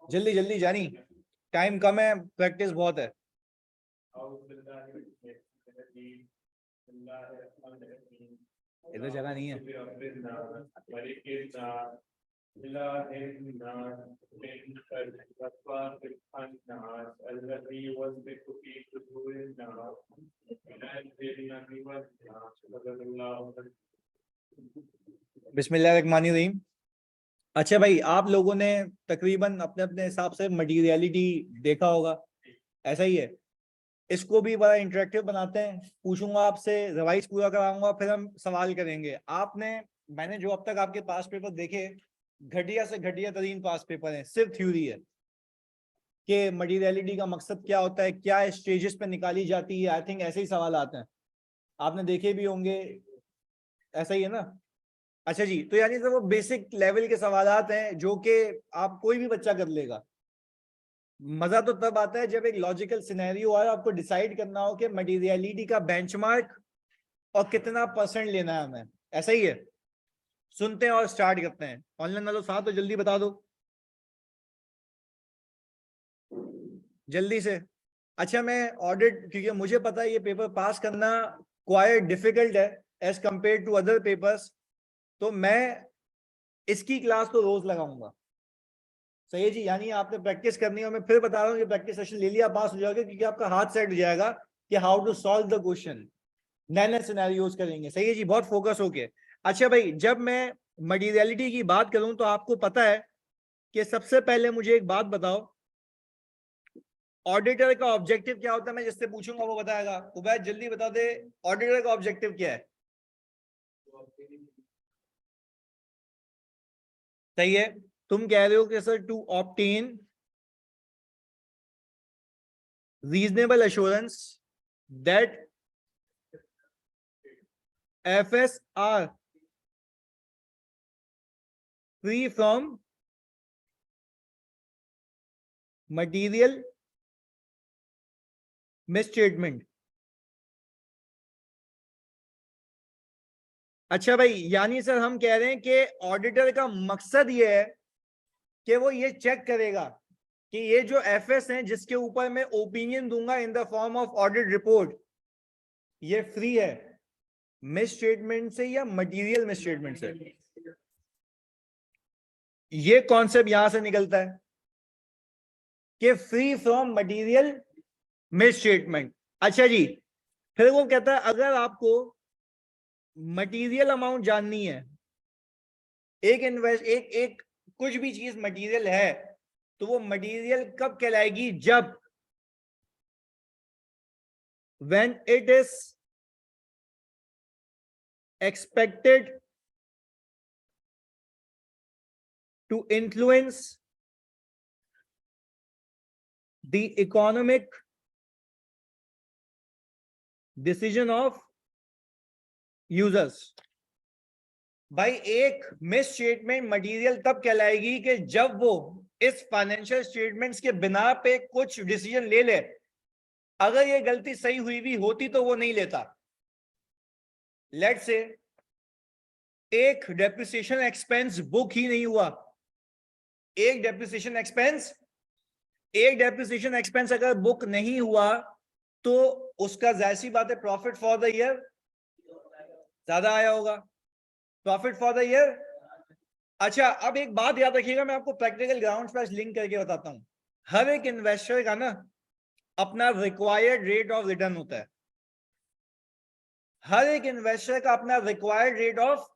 जल्दी जल्दी जानी, टाइम कम है, प्रैक्टिस बहुत है। इधर जगह नहीं है। बिस्मिल्लाहिर्रहमानिर्रहीम। अच्छा भाई, आप लोगों ने तकरीबन अपने अपने हिसाब से मटीरियलिटी देखा होगा, ऐसा ही है। इसको भी बड़ा इंटरेक्टिव बनाते हैं, पूछूंगा आपसे, रिवाइज पूरा कराऊंगा, फिर हम सवाल करेंगे। मैंने जो अब तक आपके पास पेपर देखे, घटिया से घटिया तरीन पास पेपर है, सिर्फ थ्योरी है कि मटीरियलिटी का मकसद क्या होता है, क्या स्टेजेस पे निकाली जाती है। आई थिंक ऐसे ही सवाल आते हैं, आपने देखे भी होंगे, ऐसा ही है ना। अच्छा जी, तो यानी वो बेसिक लेवल के सवालात हैं जो कि आप कोई भी बच्चा कर लेगा। मजा तो तब आता है जब एक लॉजिकल सिनेरियो आए, आपको डिसाइड करना हो कि मटीरियलिटी का बेंचमार्क और कितना परसेंट लेना है हमें, ऐसा ही है। सुनते हैं और स्टार्ट करते हैं। ऑनलाइन वालों साथ तो जल्दी बता दो, जल्दी से। अच्छा, मैं ऑडिट, क्योंकि मुझे पता है ये पेपर पास करना क्वाइट डिफिकल्ट है as compare to other papers, तो मैं इसकी क्लास तो रोज लगाऊंगा। सही है जी, यानी आपने प्रैक्टिस करनी है, मैं फिर बता रहा हूँ कि प्रैक्टिस सेशन ले लिया, पास हो जाओगे, क्योंकि आपका हाथ सेट हो जाएगा कि how to solve the question, नए नए सिनेरियोज करेंगे। सही है जी, बहुत फोकस होके। अच्छा भाई, जब मैं मटीरियलिटी की बात करूं तो आपको पता है कि सबसे पहले मुझे एक बात बताओ, ऑडिटर का ऑब्जेक्टिव क्या होता है? मैं जिससे पूछूंगा वो बताएगा। उबैद जल्दी बता दे, ऑडिटर का ऑब्जेक्टिव क्या है? सही है, तुम कह रहे हो कि sir to obtain reasonable assurance that FS are free from material misstatement। अच्छा भाई, यानी सर हम कह रहे हैं कि ऑडिटर का मकसद ये है कि वो ये चेक करेगा कि ये जो FS हैं जिसके ऊपर मैं ओपिनियन दूंगा in the form of audit report, ये फ्री है मिसस्टेटमेंट से या मटेरियल मिसस्टेटमेंट से। ये कॉन्सेप्ट यहां से निकलता है कि फ्री फ्रॉम मटेरियल मिसस्टेटमेंट। अच्छा जी, फिर वो कहता है अगर आपको मटेरियल अमाउंट जाननी है, एक एक कुछ भी चीज मटेरियल है, तो वो मटेरियल कब कहलाएगी? जब when it is expected to influence the economic decision of users। भाई, एक मिस स्टेटमेंट मटेरियल तब कहलाएगी कि जब वो इस फाइनेंशियल स्टेटमेंट्स के बिना पे कुछ डिसीजन ले ले। अगर ये गलती सही हुई भी होती तो वो नहीं लेता। लेट्स से एक डेप्रिसिएशन एक्सपेंस बुक ही नहीं हुआ, एक डेप्रिसिएशन एक्सपेंस अगर बुक नहीं हुआ तो उसका जाहिर सी बात है प्रॉफिट फॉर द ईयर ज्यादा आया होगा, प्रॉफिट फॉर द ईयर। अच्छा, अब एक बात याद रखिएगा, मैं आपको प्रैक्टिकल ग्राउंड पर लिंक करके बताता हूं। हर एक इन्वेस्टर का ना अपना रिक्वायर्ड रेट ऑफ रिटर्न होता है, हर एक इन्वेस्टर का अपना रिक्वायर्ड रेट ऑफ,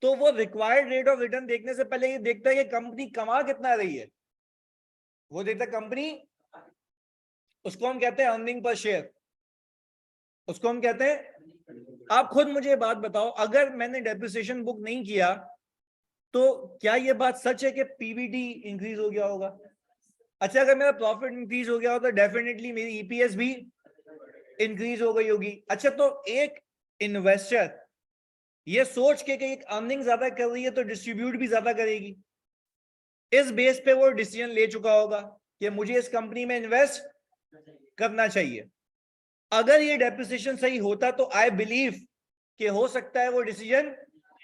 तो वो रिक्वायर्ड रेट ऑफ रिटर्न देखने से पहले ये देखता है कि कंपनी कमा कितना रही है। वो देखता है कंपनी, उसको हम कहते हैं अर्निंग पर शेयर, उसको हम कहते हैं। आप खुद मुझे बात बताओ, अगर मैंने डेप्रिसिएशन बुक नहीं किया तो क्या ये बात सच है कि पीबीटी इंक्रीज हो गया होगा? अच्छा, अगर मेरा प्रॉफिट इंक्रीज हो गया हो तो डेफिनेटली मेरी ईपीएस भी इंक्रीज हो गई होगी। अच्छा, तो एक इन्वेस्टर ये सोच के कि एक अर्निंग ज्यादा कर रही है तो डिस्ट्रीब्यूट भी ज्यादा करेगी, इस बेस पे वो डिसीजन ले चुका होगा कि मुझे इस कंपनी में इन्वेस्ट करना चाहिए। अगर ये डेप्रिसिएशन सही होता तो आई बिलीव कि हो सकता है वो डिसीजन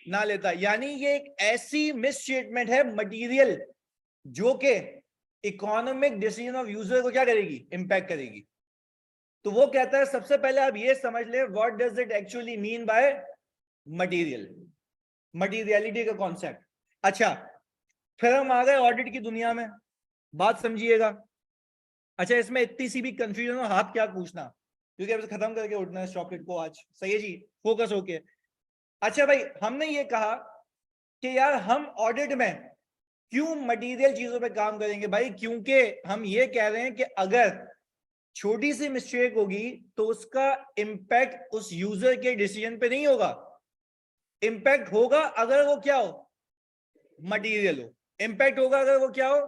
ना लेता। यानी ये एक ऐसी मिस स्टेटमेंट है मटेरियल जो कि इकोनॉमिक डिसीजन ऑफ यूजर को क्या करेगी, इंपैक्ट करेगी। तो वो कहता है सबसे पहले आप ये समझ ले what does it actually mean by material, materiality का कॉन्सेप्ट। अच्छा, फिर हम आ गए ऑडिट की दुनिया में, बात समझिएगा। अच्छा, इसमें इतनी सी भी कंफ्यूजन हो हाथ क्या पूछना, क्योंकि अब खत्म करके उठना है इस टॉपिक को आज, सही है जी, फोकस होके। अच्छा भाई, हमने ये कहा कि यार हम ऑडिट में क्यों मटेरियल चीजों पे काम करेंगे भाई, क्योंकि हम ये कह रहे हैं कि अगर छोटी सी मिस्टेक होगी तो उसका इंपैक्ट उस यूजर के डिसीजन पे नहीं होगा, इंपैक्ट होगा अगर वो क्या हो, मटेरियल हो। इंपैक्ट होगा अगर वो क्या हो,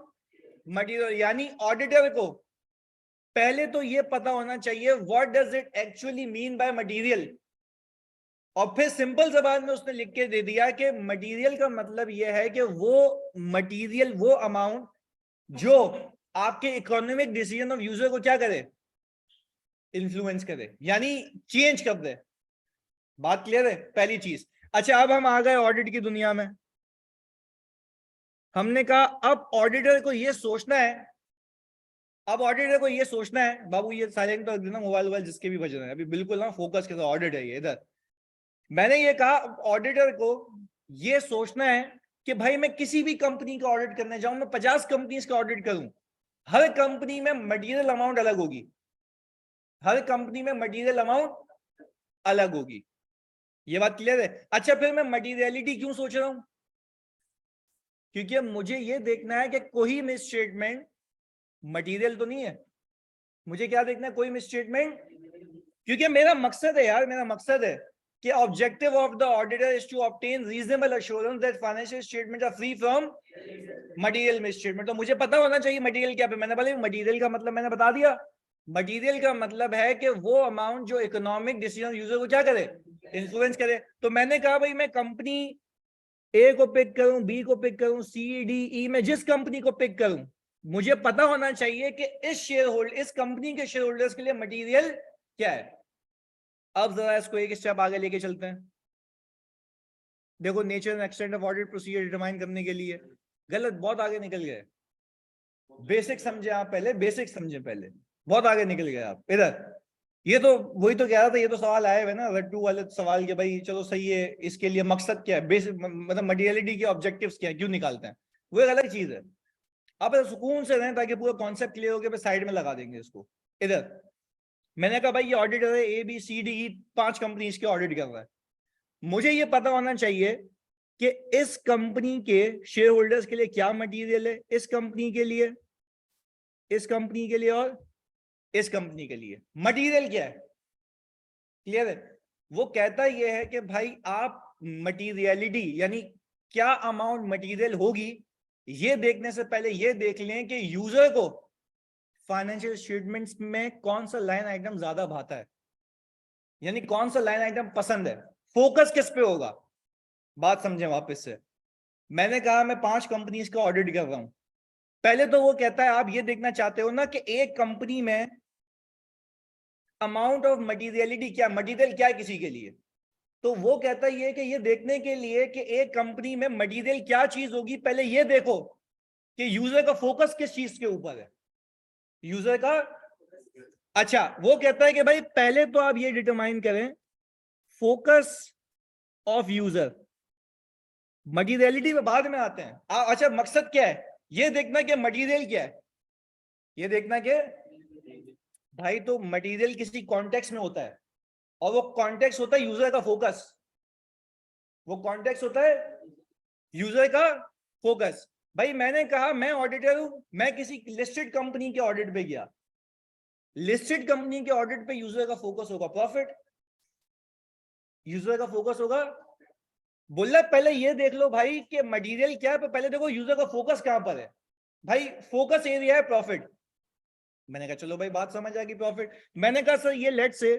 मटेरियल। यानी ऑडिटर को पहले तो ये पता होना चाहिए what does it actually mean by material, और फिर सिंपल जबान में उसने लिख के दे दिया कि मटेरियल का मतलब यह है कि वो मटेरियल, वो अमाउंट जो आपके इकोनॉमिक डिसीजन ऑफ यूजर को क्या करे, इन्फ्लुएंस करे, यानी चेंज कर दे। बात क्लियर है, पहली चीज। अच्छा, अब हम आ गए ऑडिट की दुनिया में। हमने कहा अब ऑडिटर को यह सोचना है, अब ऑडिटर को ये सोचना है, बाबू ये साइलेंट कर देना मोबाइल वोबाइल जिसके भी बज रहे हैं अभी, बिल्कुल ना फोकस के साथ, ऑडिट है ये इधर। मैंने ये कहा ऑडिटर को ये सोचना है कि भाई मैं किसी भी कंपनी का ऑडिट करने जाऊं, मैं 50 कंपनीज का ऑडिट करूं, हर कंपनी में मटेरियल अमाउंट अलग होगी, हर कंपनी में मटेरियल अमाउंट अलग होगी। ये बात क्लियर है। अच्छा, फिर मैं मटेरियलिटी क्यों सोच रहा हूं, क्योंकि मुझे ये देखना है कि कोई मिसस्टेटमेंट मटेरियल तो नहीं है, मुझे क्या देखना है, कोई मिसस्टेटमेंट, क्योंकि मेरा मकसद है यार, मेरा मकसद है कि objective of the auditor is to obtain reasonable assurance that financial statements are free from material misstatement. तो मुझे पता होना चाहिए मटेरियल क्या पे, मैंने बोला मटेरियल का मतलब मैंने बता दिया, मटेरियल का मतलब है कि वो अमाउंट जो इकोनॉमिक डिसीजन यूजर को क्या करे, इन्फ्लुएंस करे। तो मैंने कहा भाई मैं कंपनी ए को पिक करूं, बी को पिक करूं, सी डी ई, में जिस कंपनी को पिक करूं, मुझे पता होना चाहिए कि इस शेयर होल्डर, इस कंपनी के शेयर होल्डर्स के लिए मटेरियल क्या है। अब जरा इसको एक स्टेप आगे लेके चलते हैं। देखो, nature and extent of audit procedure determine करने के लिए, गलत, बहुत आगे निकल गए, बेसिक समझे आप पहले, बेसिक समझे पहले, बहुत आगे निकल गए आप इधर। ये तो वही तो कह रहा था, ये तो सवाल आए हुए ना रट्टू वाले सवाल के, भाई चलो सही है, इसके लिए मकसद क्या है, बेसिक मतलब मटेरियलिटी के ऑब्जेक्टिव्स क्या है, क्यों निकालते हैं, वो एक अलग चीज है। आप सुकून से रहें ताकि पूरा कॉन्सेप्ट क्लियर हो गया, साइड में लगा देंगे इसको इधर। मैंने कहा भाई ये ऑडिटर है A B C D E, 5 companies के ऑडिट कर रहा है, मुझे ये पता होना चाहिए कि इस कंपनी के शेयर होल्डर्स के लिए क्या मटेरियल है, इस कंपनी के लिए, इस कंपनी के लिए और इस कंपनी के लिए मटेरियल क्या है। क्लियर है। वो कहता यह है कि भाई आप मटेरियलिटी यानी क्या अमाउंट मटेरियल होगी, ये देखने से पहले ये देख लें कि यूजर को फाइनेंशियल स्टेटमेंट्स में कौन सा लाइन आइटम ज्यादा भाता है, यानी कौन सा लाइन आइटम पसंद है, फोकस किस पे होगा। बात समझें वापस से, मैंने कहा मैं 5 कंपनीज का ऑडिट कर रहा हूं, पहले तो वो कहता है आप ये देखना चाहते हो ना कि एक कंपनी में अमाउंट ऑफ मटेरियलिटी क्या, मटेरियल क्या है किसी के लिए, तो वो कहता है कि ये देखने के लिए कि एक कंपनी में मटेरियल क्या चीज होगी, पहले ये देखो कि यूजर का फोकस किस चीज के ऊपर है, यूजर का। अच्छा, वो कहता है कि भाई पहले तो आप ये डिटरमाइन करें फोकस ऑफ यूजर, मटेरियलिटी में बाद में आते हैं। अच्छा, मकसद क्या है, ये देखना कि मटेरियल क्या है, ये देखना कि भाई तो मटेरियल किसी कॉन्टेक्स्ट में होता है, और वो कॉन्टेक्स्ट होता है यूजर का फोकस, वो कॉन्टेक्स्ट होता है यूजर का फोकस। भाई मैंने कहा मैं ऑडिटर हूं, मैं किसी लिस्टेड कंपनी के ऑडिट पे गया, लिस्टेड कंपनी के ऑडिट पे यूजर का फोकस होगा प्रॉफिट, यूजर का फोकस होगा, बोला पहले ये देख लो भाई कि मटेरियल क्या है, पहले देखो यूजर का फोकस कहां पर है, भाई फोकस एरिया है प्रॉफिट। मैंने कहा चलो भाई बात समझ आ गई, प्रॉफिट। मैंने कहा सर ये लेट से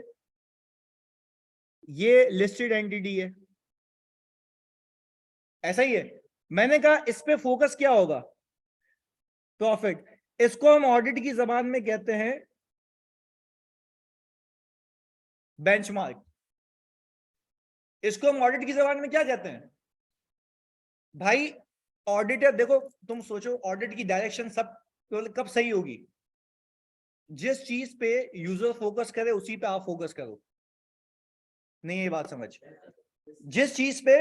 ये लिस्टेड एंटिटी है, ऐसा ही है, मैंने कहा इस पे फोकस क्या होगा, प्रॉफिट। इसको हम ऑडिट की जबान में कहते हैं बेंचमार्क, इसको हम ऑडिट की जबान में क्या कहते हैं भाई, ऑडिटर। देखो तुम सोचो ऑडिट की डायरेक्शन सब तो कब सही होगी? जिस चीज पे यूजर फोकस करे उसी पे आप फोकस करो। नहीं ये बात समझ, जिस चीज पे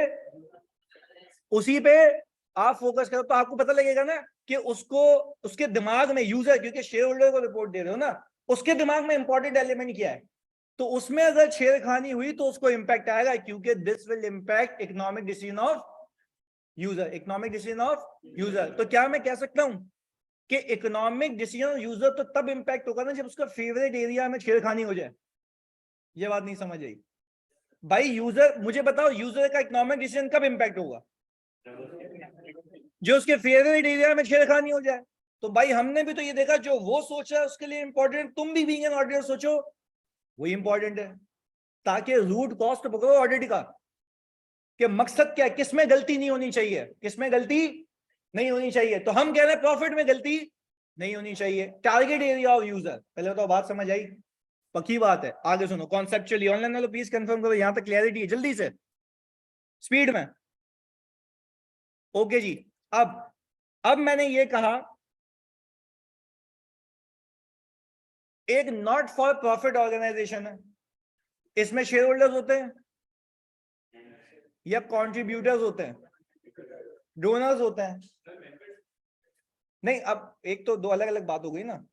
उसी पे आप फोकस करो तो आपको पता लगेगा ना कि उसको, उसके दिमाग में, यूजर, क्योंकि शेयर होल्डर को रिपोर्ट दे रहे हो ना, उसके दिमाग में इंपॉर्टेंट एलिमेंट क्या है, तो उसमें अगर छेड़खानी हुई तो उसको इंपैक्ट आएगा, क्योंकि this will impact economic decision of user, economic decision of user. तो क्या मैं कह सकता हूं कि इकोनॉमिक डिसीजन यूजर तो तब इंपैक्ट होगा ना जब उसका फेवरेट एरिया में छेड़खानी हो जाए। ये बात नहीं समझ आई भाई? यूजर, मुझे बताओ यूजर का इकोनॉमिक डिसीजन कब इंपैक्ट होगा? जो उसके फेवरेट एरिया में छेड़खानी हो जाए। तो भाई हमने भी तो ये देखा, जो वो सोचा है उसके लिए इंपॉर्टेंट, तुम भी बीइंग एन ऑडिटर सोचो वही इंपॉर्टेंट है, ताकि रूट कॉस्ट पकड़ो ऑडिट का कि मकसद क्या है, किसमें गलती नहीं होनी चाहिए, किसमें गलती नहीं होनी चाहिए। तो हम कह रहे हैं प्रॉफिट में गलती नहीं होनी चाहिए, टारगेट एरिया ऑफ यूजर। पहले तो बात समझ आई? पक्की बात है। आगे सुनो कॉन्सेप्चुअली, ऑनलाइन वालों प्लीज कंफर्म करो, यहां तक क्लैरिटी है? जल्दी से, स्पीड में। ओके जी। अब मैंने ये कहा, एक नॉट फॉर प्रॉफिट ऑर्गेनाइजेशन है, इसमें शेयर होल्डर्स होते हैं या कॉन्ट्रीब्यूटर्स होते हैं, डोनर्स होते हैं? नहीं, अब एक तो दो अलग अलग बात हो गई ना।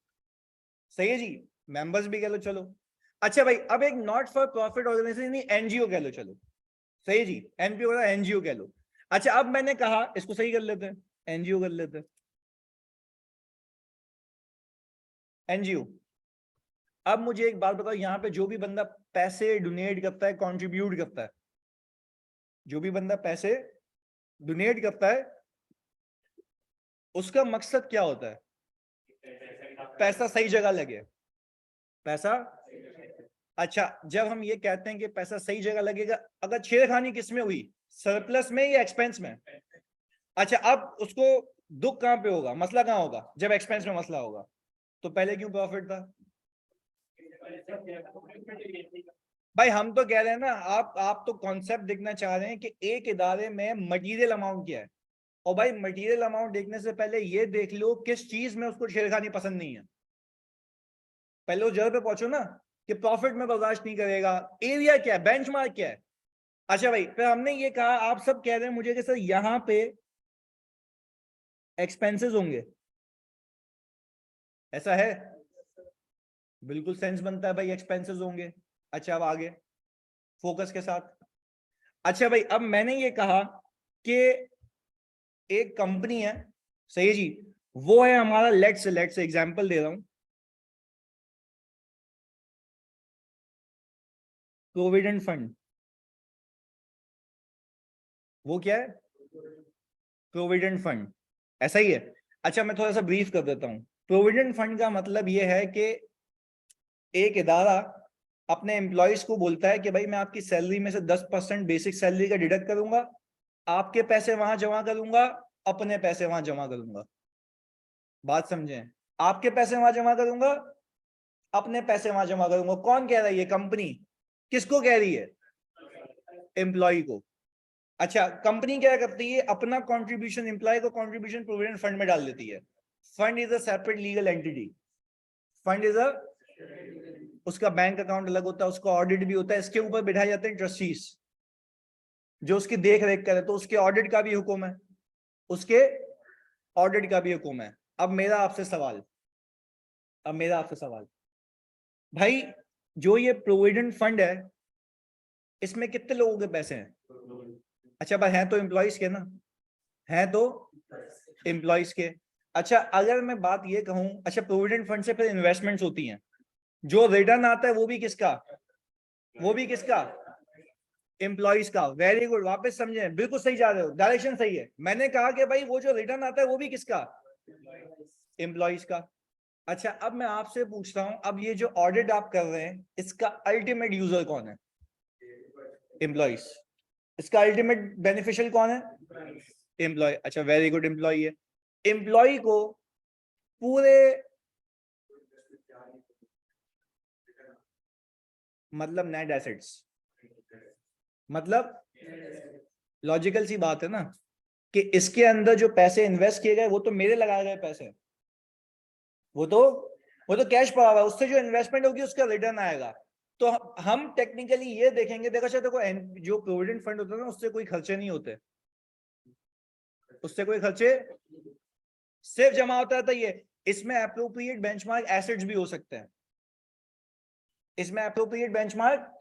सही है जी, मेंबर्स भी कह लो चलो। अच्छा भाई, अब एक not for profit organisation, NGO कह लो चलो। सही है जी, एनपीओ का एनजीओ कह लो। अच्छा अब मैंने कहा इसको सही कर लेते हैं, एनजीओ कर लेते हैं, एनजीओ। अब मुझे एक बात बताओ, यहां पे जो भी बंदा पैसे डोनेट करता है, कंट्रीब्यूट करता है, जो भी बंदा पैसे डोनेट करता है, उसका मकसद क्या होता है? पैसा सही जगह लगे, पैसा। अच्छा, जब हम ये कहते हैं कि पैसा सही जगह लगेगा, अगर छेड़खानी किस में हुई, सरप्लस में या एक्सपेंस में? अच्छा, अब उसको दुख कहां पे होगा, मसला कहां होगा? जब एक्सपेंस में मसला होगा। तो पहले क्यों प्रॉफिट था? भाई हम तो कह रहे हैं ना, आप तो कॉन्सेप्ट देखना चाह रहे हैं कि एक इदारे में मटेरियल अमाउंट क्या है। और भाई मटेरियल अमाउंट देखने से पहले ये देख लो किस चीज में उसको छेड़खानी पसंद नहीं है। पहले उस जगह पे पहुंचो ना कि प्रॉफिट में बर्दाश्त नहीं करेगा, एरिया क्या है, बेंचमार्क क्या है। अच्छा भाई, फिर हमने ये कहा, आप सब कह रहे हैं मुझे कि सर यहां पे एक्सपेंसेस होंगे, ऐसा है? बिल्कुल सेंस बनता है भाई, एक्सपेंसेस होंगे। अच्छा अब आगे फोकस के साथ। अच्छा भाई, अब मैंने ये कहा कि एक कंपनी है, सही है जी, वो है हमारा, लेट्स एग्जांपल दे रहा हूं, प्रोविडेंट फंड। वो क्या है? प्रोविडेंट फंड, ऐसा ही है। अच्छा मैं थोड़ा सा ब्रीफ कर देता हूं। प्रोविडेंट फंड का मतलब ये है कि एक इदारा अपने एम्प्लॉयज को बोलता है कि भाई मैं आपकी सैलरी में से 10% बेसिक सैलरी का डिडक्ट करूंगा, आपके पैसे वहां जमा करूंगा, अपने पैसे वहां जमा करूंगा। बात समझें? आपके पैसे वहां जमा करूंगा, अपने पैसे वहां जमा करूंगा। कौन कह रहा है? ये कंपनी। किसको कह रही है? एम्प्लॉय को। अच्छा, कंपनी क्या करती है, अपना कंट्रीब्यूशन, एम्प्लॉय को कंट्रीब्यूशन प्रोविडेंट फंड में डाल देती है। Fund is a separate legal entity, fund is a, उसका बैंक अकाउंट अलग होता है, उसका ऑडिट भी होता है, इसके ऊपर बिठाए जाते हैं ट्रस्टीज जो उसकी देख रेख करे, तो उसके ऑडिट का भी हुक्म है, उसके ऑडिट का भी हुक्म है। अब मेरा आपसे सवाल, अब मेरा आपसे सवाल, भाई जो ये प्रोविडेंट फंड है, इसमें कितने लोगों के पैसे हैं? अच्छा भाई, हैं तो एम्प्लॉइज के ना, हैं तो एम्प्लॉइज के। अच्छा अगर मैं बात ये कहूं, अच्छा प्रोविडेंट फंड से फिर इन्वेस्टमेंट्स होती हैं, जो रिटर्न आता है वो भी किसका? वो भी किसका? एम्प्लॉइज का। वेरी गुड, वापस समझे, बिल्कुल सही जा रहे हो, डायरेक्शन सही है। मैंने कहा कि भाई वो जो रिटर्न आता है वो भी किसका? एम्प्लॉइज का। अच्छा अब मैं आपसे पूछता हूं, अब ये जो ऑडिट आप कर रहे हैं, इसका अल्टीमेट यूजर कौन है? एम्प्लॉइज। इसका अल्टीमेट बेनिफिशियल कौन है? एम्प्लॉय। अच्छा वेरी गुड, एम्प्लॉय है। एम्प्लॉय को पूरे, मतलब नेट एसेट्स, मतलब लॉजिकल सी बात है ना कि इसके अंदर जो पैसे इन्वेस्ट किए गए वो तो मेरे लगाए गए पैसे हैं, वो तो कैश पड़ा हुआ है, उससे जो इन्वेस्टमेंट होगी उसका रिटर्न आएगा। तो हम टेक्निकली ये देखेंगे, देखो शायद देखो जो प्रोविडेंट फंड होता है ना, उससे कोई खर्चे नहीं होते, उससे कोई खर्चे, सिर्फ जमा होता है। तो ये इसमें अप्रोप्रिएट बेंचमार्क एसेट्स भी हो सकते हैं, इसमें appropriate benchmark,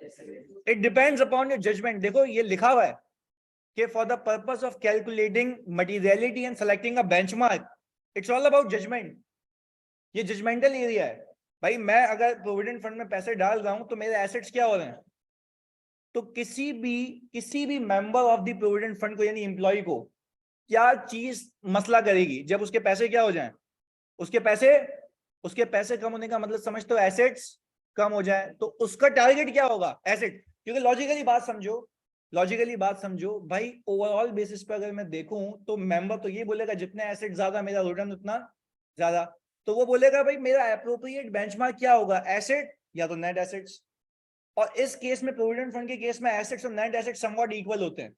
it depends upon your judgement. देखो ये लिखा हुआ है कि for the purpose of calculating materiality and selecting a benchmark, it's all about judgement. ये जजमेंटल एरिया है भाई। मैं अगर प्रोविडेंट फंड में पैसे डाल रहा हूं तो मेरे एसेट्स क्या हो रहे हैं, तो किसी भी member of the provident fund को यानी एम्प्लॉय को क्या चीज मसला करेगी, जब उसके पैसे क्या हो जाएं, उसके पैसे कम होने का मतलब समझते हो, एसेट्स कम हो जाए, तो उसका टारगेट क्या होगा, एसेट। क्योंकि लॉजिकली बात समझो भाई, ओवरऑल बेसिस पे अगर मैं देखूं तो मेंबर तो ये बोलेगा जितने एसेट ज्यादा मेरा रिटर्न उतना ज्यादा, तो वो बोलेगा भाई मेरा एप्रोप्रिएट बेंचमार्क क्या होगा, एसेट या तो नेट एसेट्स। और इस केस में प्रोविडेंट फंड के केस में एसेट्स और नेट एसेट्स समवॉट इक्वल होते हैं।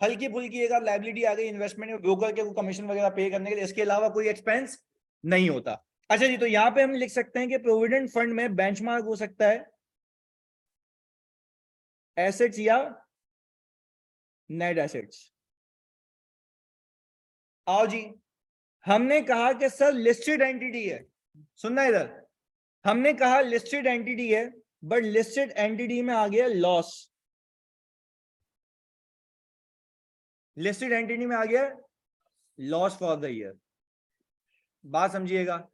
हल्की फुल्की एक लाइबिलिटी आ गई इन्वेस्टमेंट में, ब्रोकर के कमीशन वगैरह पे करने के लिए, इसके अलावा कोई एक्सपेंस नहीं होता। अच्छा जी, तो यहां पे हम लिख सकते हैं कि प्रोविडेंट फंड में बेंचमार्क हो सकता है एसेट्स या नेट एसेट्स। आओ जी, हमने कहा कि सर लिस्टेड एंटिटी है, सुनना इधर, हमने कहा लिस्टेड एंटिटी है, बट लिस्टेड एंटिटी में आ गया लॉस, लिस्टेड एंटिटी में आ गया लॉस फॉर द ईयर। बात समझिएगा,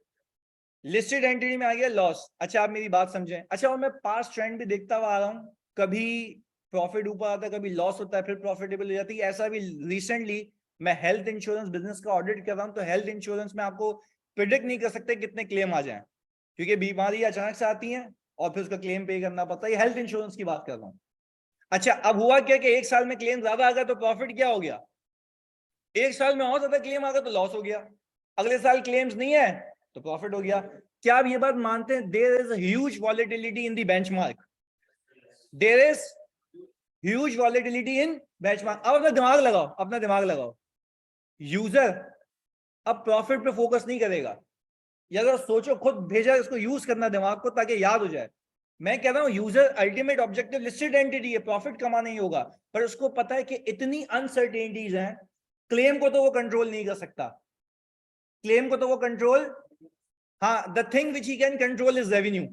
लिस्टेड एंटिटी में आ गया लॉस। अच्छा आप मेरी बात समझें। अच्छा, और मैं पास्ट ट्रेंड भी देखता हुआ आ रहा हूं, कभी प्रॉफिट ऊपर आता है, कभी लॉस होता है, फिर प्रॉफिटेबल हो जाती है। ऐसा भी रिसेंटली मैं हेल्थ इंश्योरेंस बिजनेस का ऑडिट कर रहा हूं, तो हेल्थ इंश्योरेंस में आपको प्रिडिक्ट नहीं कर सकते कितने क्लेम आ जाए, क्योंकि बीमारी अचानक से आती है और फिर उसका क्लेम पे करना पड़ता है। हेल्थ इंश्योरेंस की बात कर रहा हूं। अच्छा, अब हुआ क्या कि एक साल में क्लेम ज्यादा आ गया तो प्रॉफिट क्या हो गया, एक साल में और ज्यादा क्लेम आ गया तो लॉस हो गया, अगले साल क्लेम्स नहीं है तो प्रॉफिट हो गया। क्या आप ये बात मानते हैं, there is huge volatility in the benchmark, there is huge volatility in benchmark. अब अपना दिमाग लगाओ, यूजर अब प्रॉफिट पे फोकस नहीं करेगा, या अगर सोचो, खुद भेजा इसको यूज करना दिमाग को ताकि याद हो जाए। मैं कह रहा हूं user ultimate objective listed entity है, प्रॉफिट कमाना ही होगा, पर उसको पता है कि इतनी अनसर्टेनिटीज हैं, क्लेम को तो वो कंट्रोल नहीं कर सकता, क्लेम को तो वो कंट्रोल, हाँ, the thing which he can control is revenue.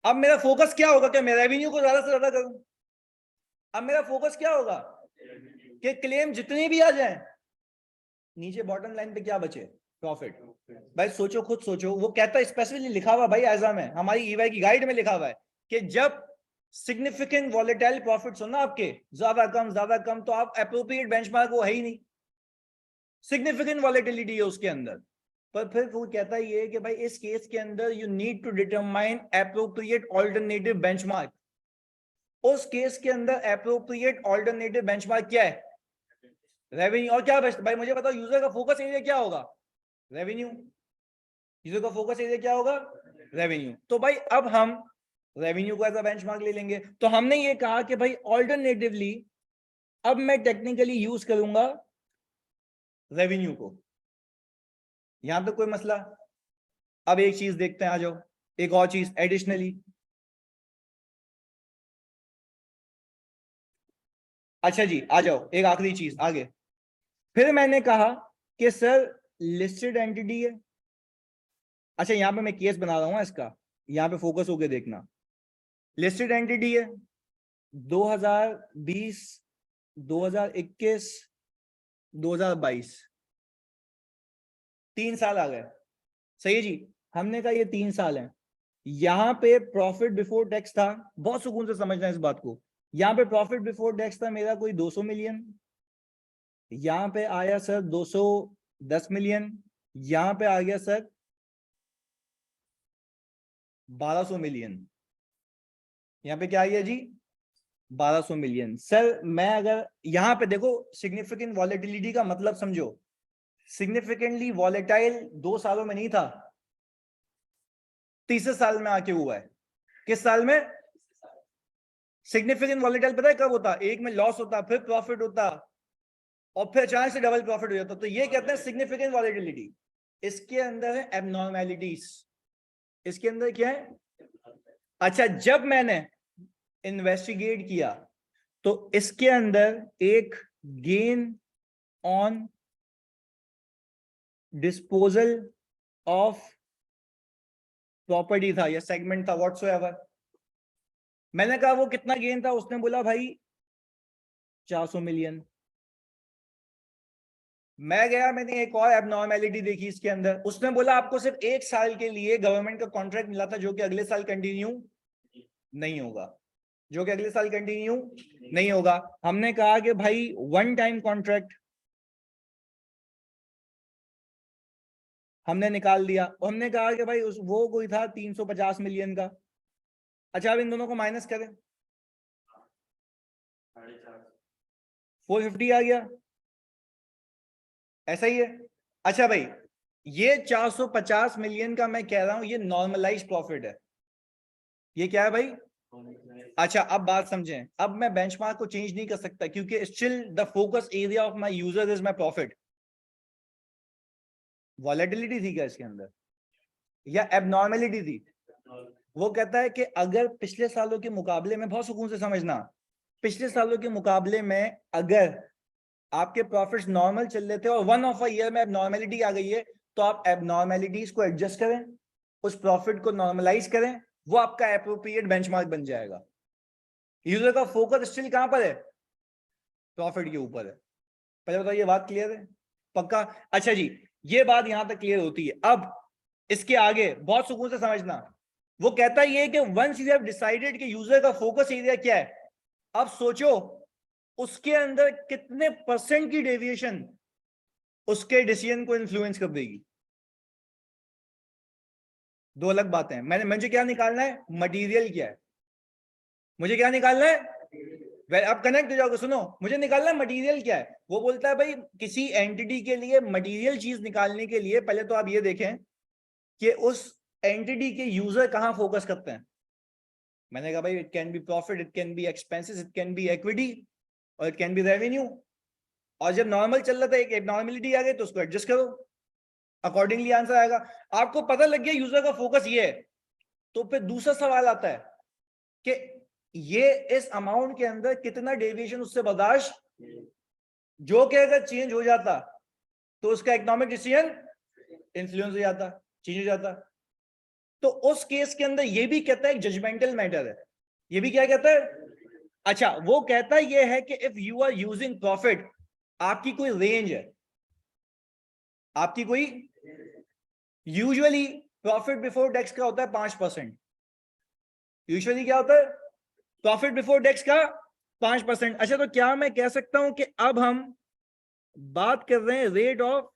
अब मेरा फोकस क्या होगा कि मैं रेवेन्यू को ज्यादा से ज्यादा करूं। अब मेरा फोकस क्या होगा कि क्लेम जितने भी आ जाएं, नीचे बॉटम लाइन पे क्या बचे, प्रॉफिट। भाई सोचो, खुद सोचो, वो कहता है स्पेसिफिकली लिखा हुआ भाई एग्जाम में, हमारी ईवाई की गाइड में लिखा हुआ है कि जब सिग्निफिकेंट वॉलेटाइल प्रॉफिट्स हो ना आपके, ज्यादा कम, तो आप एप्रोप्रिएट बेंचमार्क वो है ही नहीं, सिग्निफिकेंट वॉलेटिलिटी है उसके अंदर। पर फिर वो कहता है ये कि भाई इस केस के अंदर you need to determine appropriate alternative benchmark. उस केस के अंदर एप्रोप्रिएट ऑल्टरनेटिव बेंचमार्क क्या है, रेवेन्यू। और क्या बेस्ट भाई मुझे बताओ, यूजर का फोकस एरिया क्या होगा, रेवेन्यू। यूजर का फोकस एरिया क्या होगा, रेवेन्यू। तो भाई अब हम रेवेन्यू को एज अ बेंचमार्क ले लेंगे। तो हमने ये कहा कि भाई ऑल्टरनेटिवली अब मैं टेक्निकली यूज करूंगा रेवेन्यू को, यहां पे कोई मसला। अब एक चीज देखते हैं, आ जाओ, एक और चीज एडिशनली। अच्छा जी, आ जाओ, एक आखिरी चीज आगे। फिर मैंने कहा कि सर लिस्टेड एंटिटी है। अच्छा, यहां पे मैं केस बना रहा हूं इसका, यहां पे फोकस होके देखना। लिस्टेड एंटिटी है, 2020, 2021, 2022, 3 साल आ गए, सही है जी। हमने कहा ये 3 साल है, यहां पे प्रॉफिट बिफोर टैक्स था, बहुत सुकून से समझना इस बात को, यहां पे प्रॉफिट बिफोर टैक्स था मेरा कोई 200 मिलियन, यहां पे आया सर 210 मिलियन, यहां पे आ गया सर 1200 मिलियन, यहां पे क्या आ गया जी, 1200 मिलियन। सर मैं अगर यहां पे देखो, सिग्निफिकेंट वॉलेटिलिटी का मतलब समझो, सिग्निफिकेंटली वॉलेटाइल 2 सालों में नहीं था, तीसरे साल में आके हुआ है। किस साल में, सिग्निफिकेंट वॉलेटाइल पता है कब होता, एक में लॉस होता फिर प्रॉफिट होता, और फिर अचानक से डबल प्रॉफिट हो जाता है, तो ये कहते हैं सिग्निफिकेंट वॉलेटिलिटी। इसके अंदर है एबनॉर्मेलिटीज। इसके अंदर क्या है? अच्छा, जब मैंने इन्वेस्टिगेट किया तो इसके अंदर एक gain on disposal of property था या सेगमेंट था, व्हाटसोएवर। मैंने कहा वो कितना गेन था, उसने बोला भाई 400 मिलियन। मैं गया, मैंने एक और एबनॉर्मेलिटी देखी इसके अंदर। उसने बोला आपको सिर्फ 1 साल के लिए गवर्नमेंट का कॉन्ट्रैक्ट मिला था जो कि अगले साल कंटिन्यू नहीं होगा, जो कि अगले साल कंटिन्यू नहीं होगा। हमने कहा कि भाई वन टाइम कॉन्ट्रैक्ट हमने निकाल दिया, और हमने कहा कि भाई वो कोई था 350 मिलियन का। अच्छा, अब इन दोनों को माइनस करें, 450 आ गया, ऐसा ही है। अच्छा भाई, ये 450 मिलियन का मैं कह रहा हूं, ये नॉर्मलाइज प्रॉफिट है। ये क्या है भाई? अच्छा, अब बात समझें। अब मैं बेंचमार्क को चेंज नहीं कर सकता क्योंकि still the focus area of my user is my profit. Volatility थी क्या इसके अंदर, या एबनॉर्मेलिटी थी? वो कहता है कि अगर पिछले सालों के मुकाबले में, बहुत सुकून से समझना, पिछले सालों के मुकाबले में अगर आपके प्रॉफिट्स नॉर्मल चल रहे थे और वन ऑफ अ ईयर में एबनॉर्मेलिटी आ गई है, तो आप एबनॉर्मेलिटीज को एडजस्ट करें, उस प्रॉफिट को नॉर्मलाइज करें, वो आपका एप्रोप्रिएट बेंचमार्क बन जाएगा। यूजर का फोकस स्टिल कहां पर है? प्रॉफिट के ऊपर है। पहले बताओ, ये बात क्लियर है? पक्का? अच्छा जी, ये बात यहां तक क्लियर होती है। अब इसके आगे बहुत सुकून से समझना। वो कहता है ये कि वंस यू हैव डिसाइडेड कि यूजर का फोकस एरिया क्या है, अब सोचो उसके अंदर कितने परसेंट की डेविएशन उसके डिसीजन को इन्फ्लुएंस कर देगी। दो अलग बातें हैं। मुझे क्या निकालना है? मटेरियल क्या है? मुझे क्या निकालना है? अब कनेक्ट हो जाओगे, सुनो, मुझे निकालना है मटेरियल क्या है। वो बोलता है भाई किसी एंटिटी के लिए मटेरियल चीज निकालने के लिए पहले तो आप ये देखें कि उस एंटिटी के यूजर कहां फोकस करते हैं। मैंने कहा भाई it can be profit, it can be expenses, it can be equity, और इट कैन बी रेवेन्यू। और जब नॉर्मल चल रहा था, एक एबनॉर्मलिटी आ गई तो उसको एडजस्ट करो, अकॉर्डिंगली आंसर आएगा। आपको पता लग गया यूजर का फोकस ये है, तो फिर दूसरा सवाल आता है कि ये इस अमाउंट के अंदर कितना डेविएशन उससे बर्दाश्त, जो कि अगर चेंज हो जाता तो उसका इकोनॉमिक डिसीजन इन्फ्लुएंस हो जाता, चेंज हो जाता। तो उस केस के अंदर ये भी कहता है एक जजमेंटल मैटर है। ये भी क्या कहता है? अच्छा, वो कहता है ये है कि if you are using profit, आपकी कोई रेंज है, आपकी कोई, यूजुअली प्रॉफिट बिफोर टैक्स का होता है 5%। यूजुअली क्या होता है? प्रॉफिट बिफोर टैक्स का 5%। अच्छा, तो क्या मैं कह सकता हूं कि अब हम बात कर रहे हैं रेट ऑफ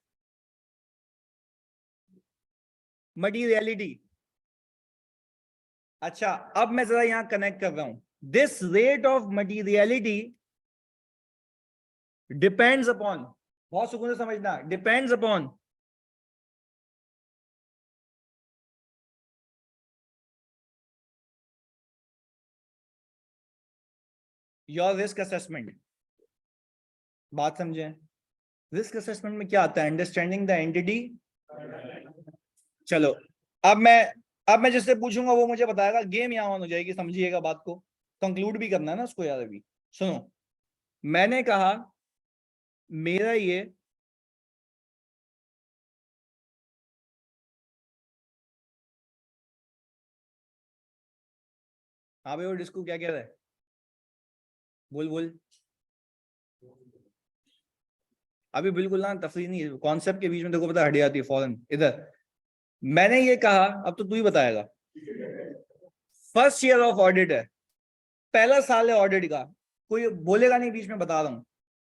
मटीरियलिटी। अच्छा, अब मैं जरा यहां कनेक्ट कर रहा हूं, this rate of materiality depends upon, बहुत सुकून से समझना, depends upon your risk assessment. बात समझें, रिस्क असेसमेंट में क्या आता है? Understanding the entity. चलो, अब मैं अब मैं जिससे पूछूंगा वो मुझे बताएगा, गेम यहां ऑन हो जाएगी, समझिएगा बात को, कंक्लूड भी करना है ना उसको यार। अभी सुनो, मैंने कहा मेरा ये हाँ भाई, वो डिस्को क्या कह रहा है? बोल बोल। अभी बिल्कुल ना तफरीह नहीं, कॉन्सेप्ट के बीच में देखो पता हट जाती है फौरन इधर। मैंने ये कहा, अब तो तू ही बताएगा। फर्स्ट ईयर ऑफ ऑडिट है, पहला साल है ऑडिट का, कोई बोलेगा नहीं बीच में, बता रहा हूं।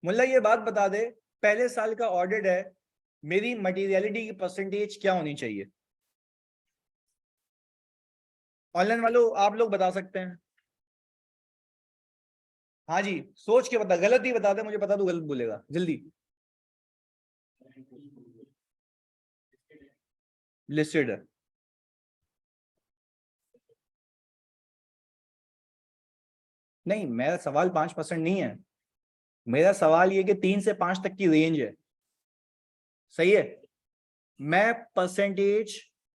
मुल्ला ये बात बता दे, पहले साल का ऑडिट है, मेरी मटेरियलिटी की परसेंटेज क्या होनी चाहिए? ऑनलाइन वालों आप लोग बता सकते हैं। हाँ जी, सोच के बता, गलत ही बता दे, मुझे पता तू गलत बोलेगा, जल्दी। लिस्टेड है। नहीं, मेरा सवाल 5% नहीं है। मेरा सवाल ये कि 3 से 5 तक की रेंज है, सही है। मैं परसेंटेज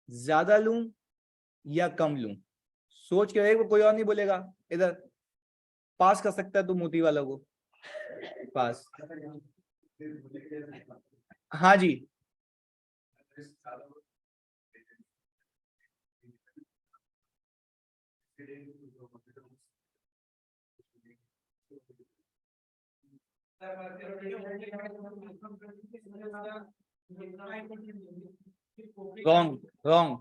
ज्यादा लूं या कम लूं, सोच के देख, कोई और नहीं बोलेगा इधर। पास कर सकता है तू मोती वाला को, पास। हाँ जी, रॉन्ग रॉन्ग।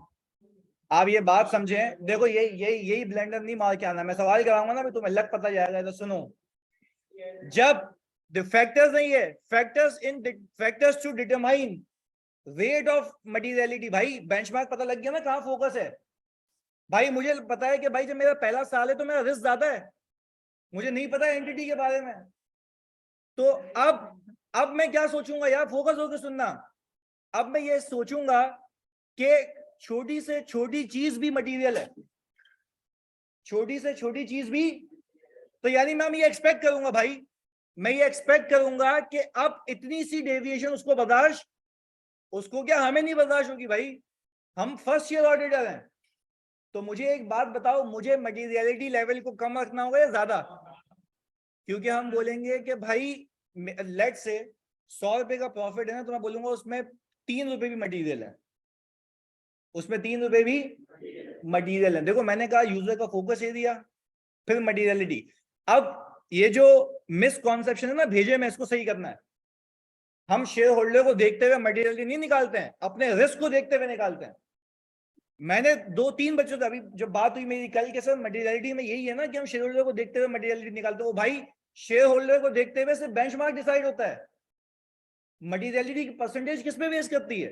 आप ये बात समझें, देखो यही ब्लेंडर नहीं मार के आना, मैं सवाल कराऊंगा ना, तुम्हें लग पता जाएगा। तो सुनो, जब द फैक्टर्स नहीं है, factors to determine rate of materiality, भाई बेंचमार्क पता लग गया ना कहाँ फोकस है। भाई मुझे पता है कि भाई जब मेरा पहला साल है तो मेरा रिस्क ज्यादा है, मुझे नहीं पता एंटिटी के बारे में। तो अब मैं क्या सोचूंगा यार, फोकस होकर सुनना। अब मैं ये सोचूंगा कि छोटी से छोटी चीज भी मटेरियल है, छोटी से छोटी चीज भी। तो यानी मैं ये एक्सपेक्ट करूंगा भाई, मैं ये एक्सपेक्ट करूंगा कि अब इतनी सी डेविएशन उसको बर्दाश्त, उसको क्या हमें नहीं बर्दाश्त होगी भाई, हम फर्स्ट ईयर ऑडिटर हैं। तो मुझे एक बात बताओ, मुझे मटेरियलिटी लेवल को कम रखना होगा या ज्यादा? क्योंकि हम बोलेंगे कि भाई लेट से 100 रुपए का प्रॉफिट है ना, तो मैं बोलूंगा उसमें 3 रुपए भी मटेरियल है, उसमें 3 रुपए भी मटेरियल है। देखो मैंने कहा यूजर का फोकस ये दिया, फिर मटेरियलिटी। अब ये जो मिसकॉन्सेप्शन है ना भेजे में, इसको सही करना है। हम शेयर होल्डर को देखते हुए मटेरियलिटी नहीं निकालते हैं, अपने रिस्क को देखते हुए निकालते हैं। मैंने 2-3 बच्चों से अभी जब बात हुई मेरी कल के, सर मटेरियलिटी में यही है ना कि हम शेयर होल्डर को देखते हुए मटेरियलिटी निकालते हैं। भाई शेयर होल्डर को देखते हुए सिर्फ बेंचमार्क डिसाइड होता है, मटेरियलिटी की परसेंटेज किस पे बेस करती है?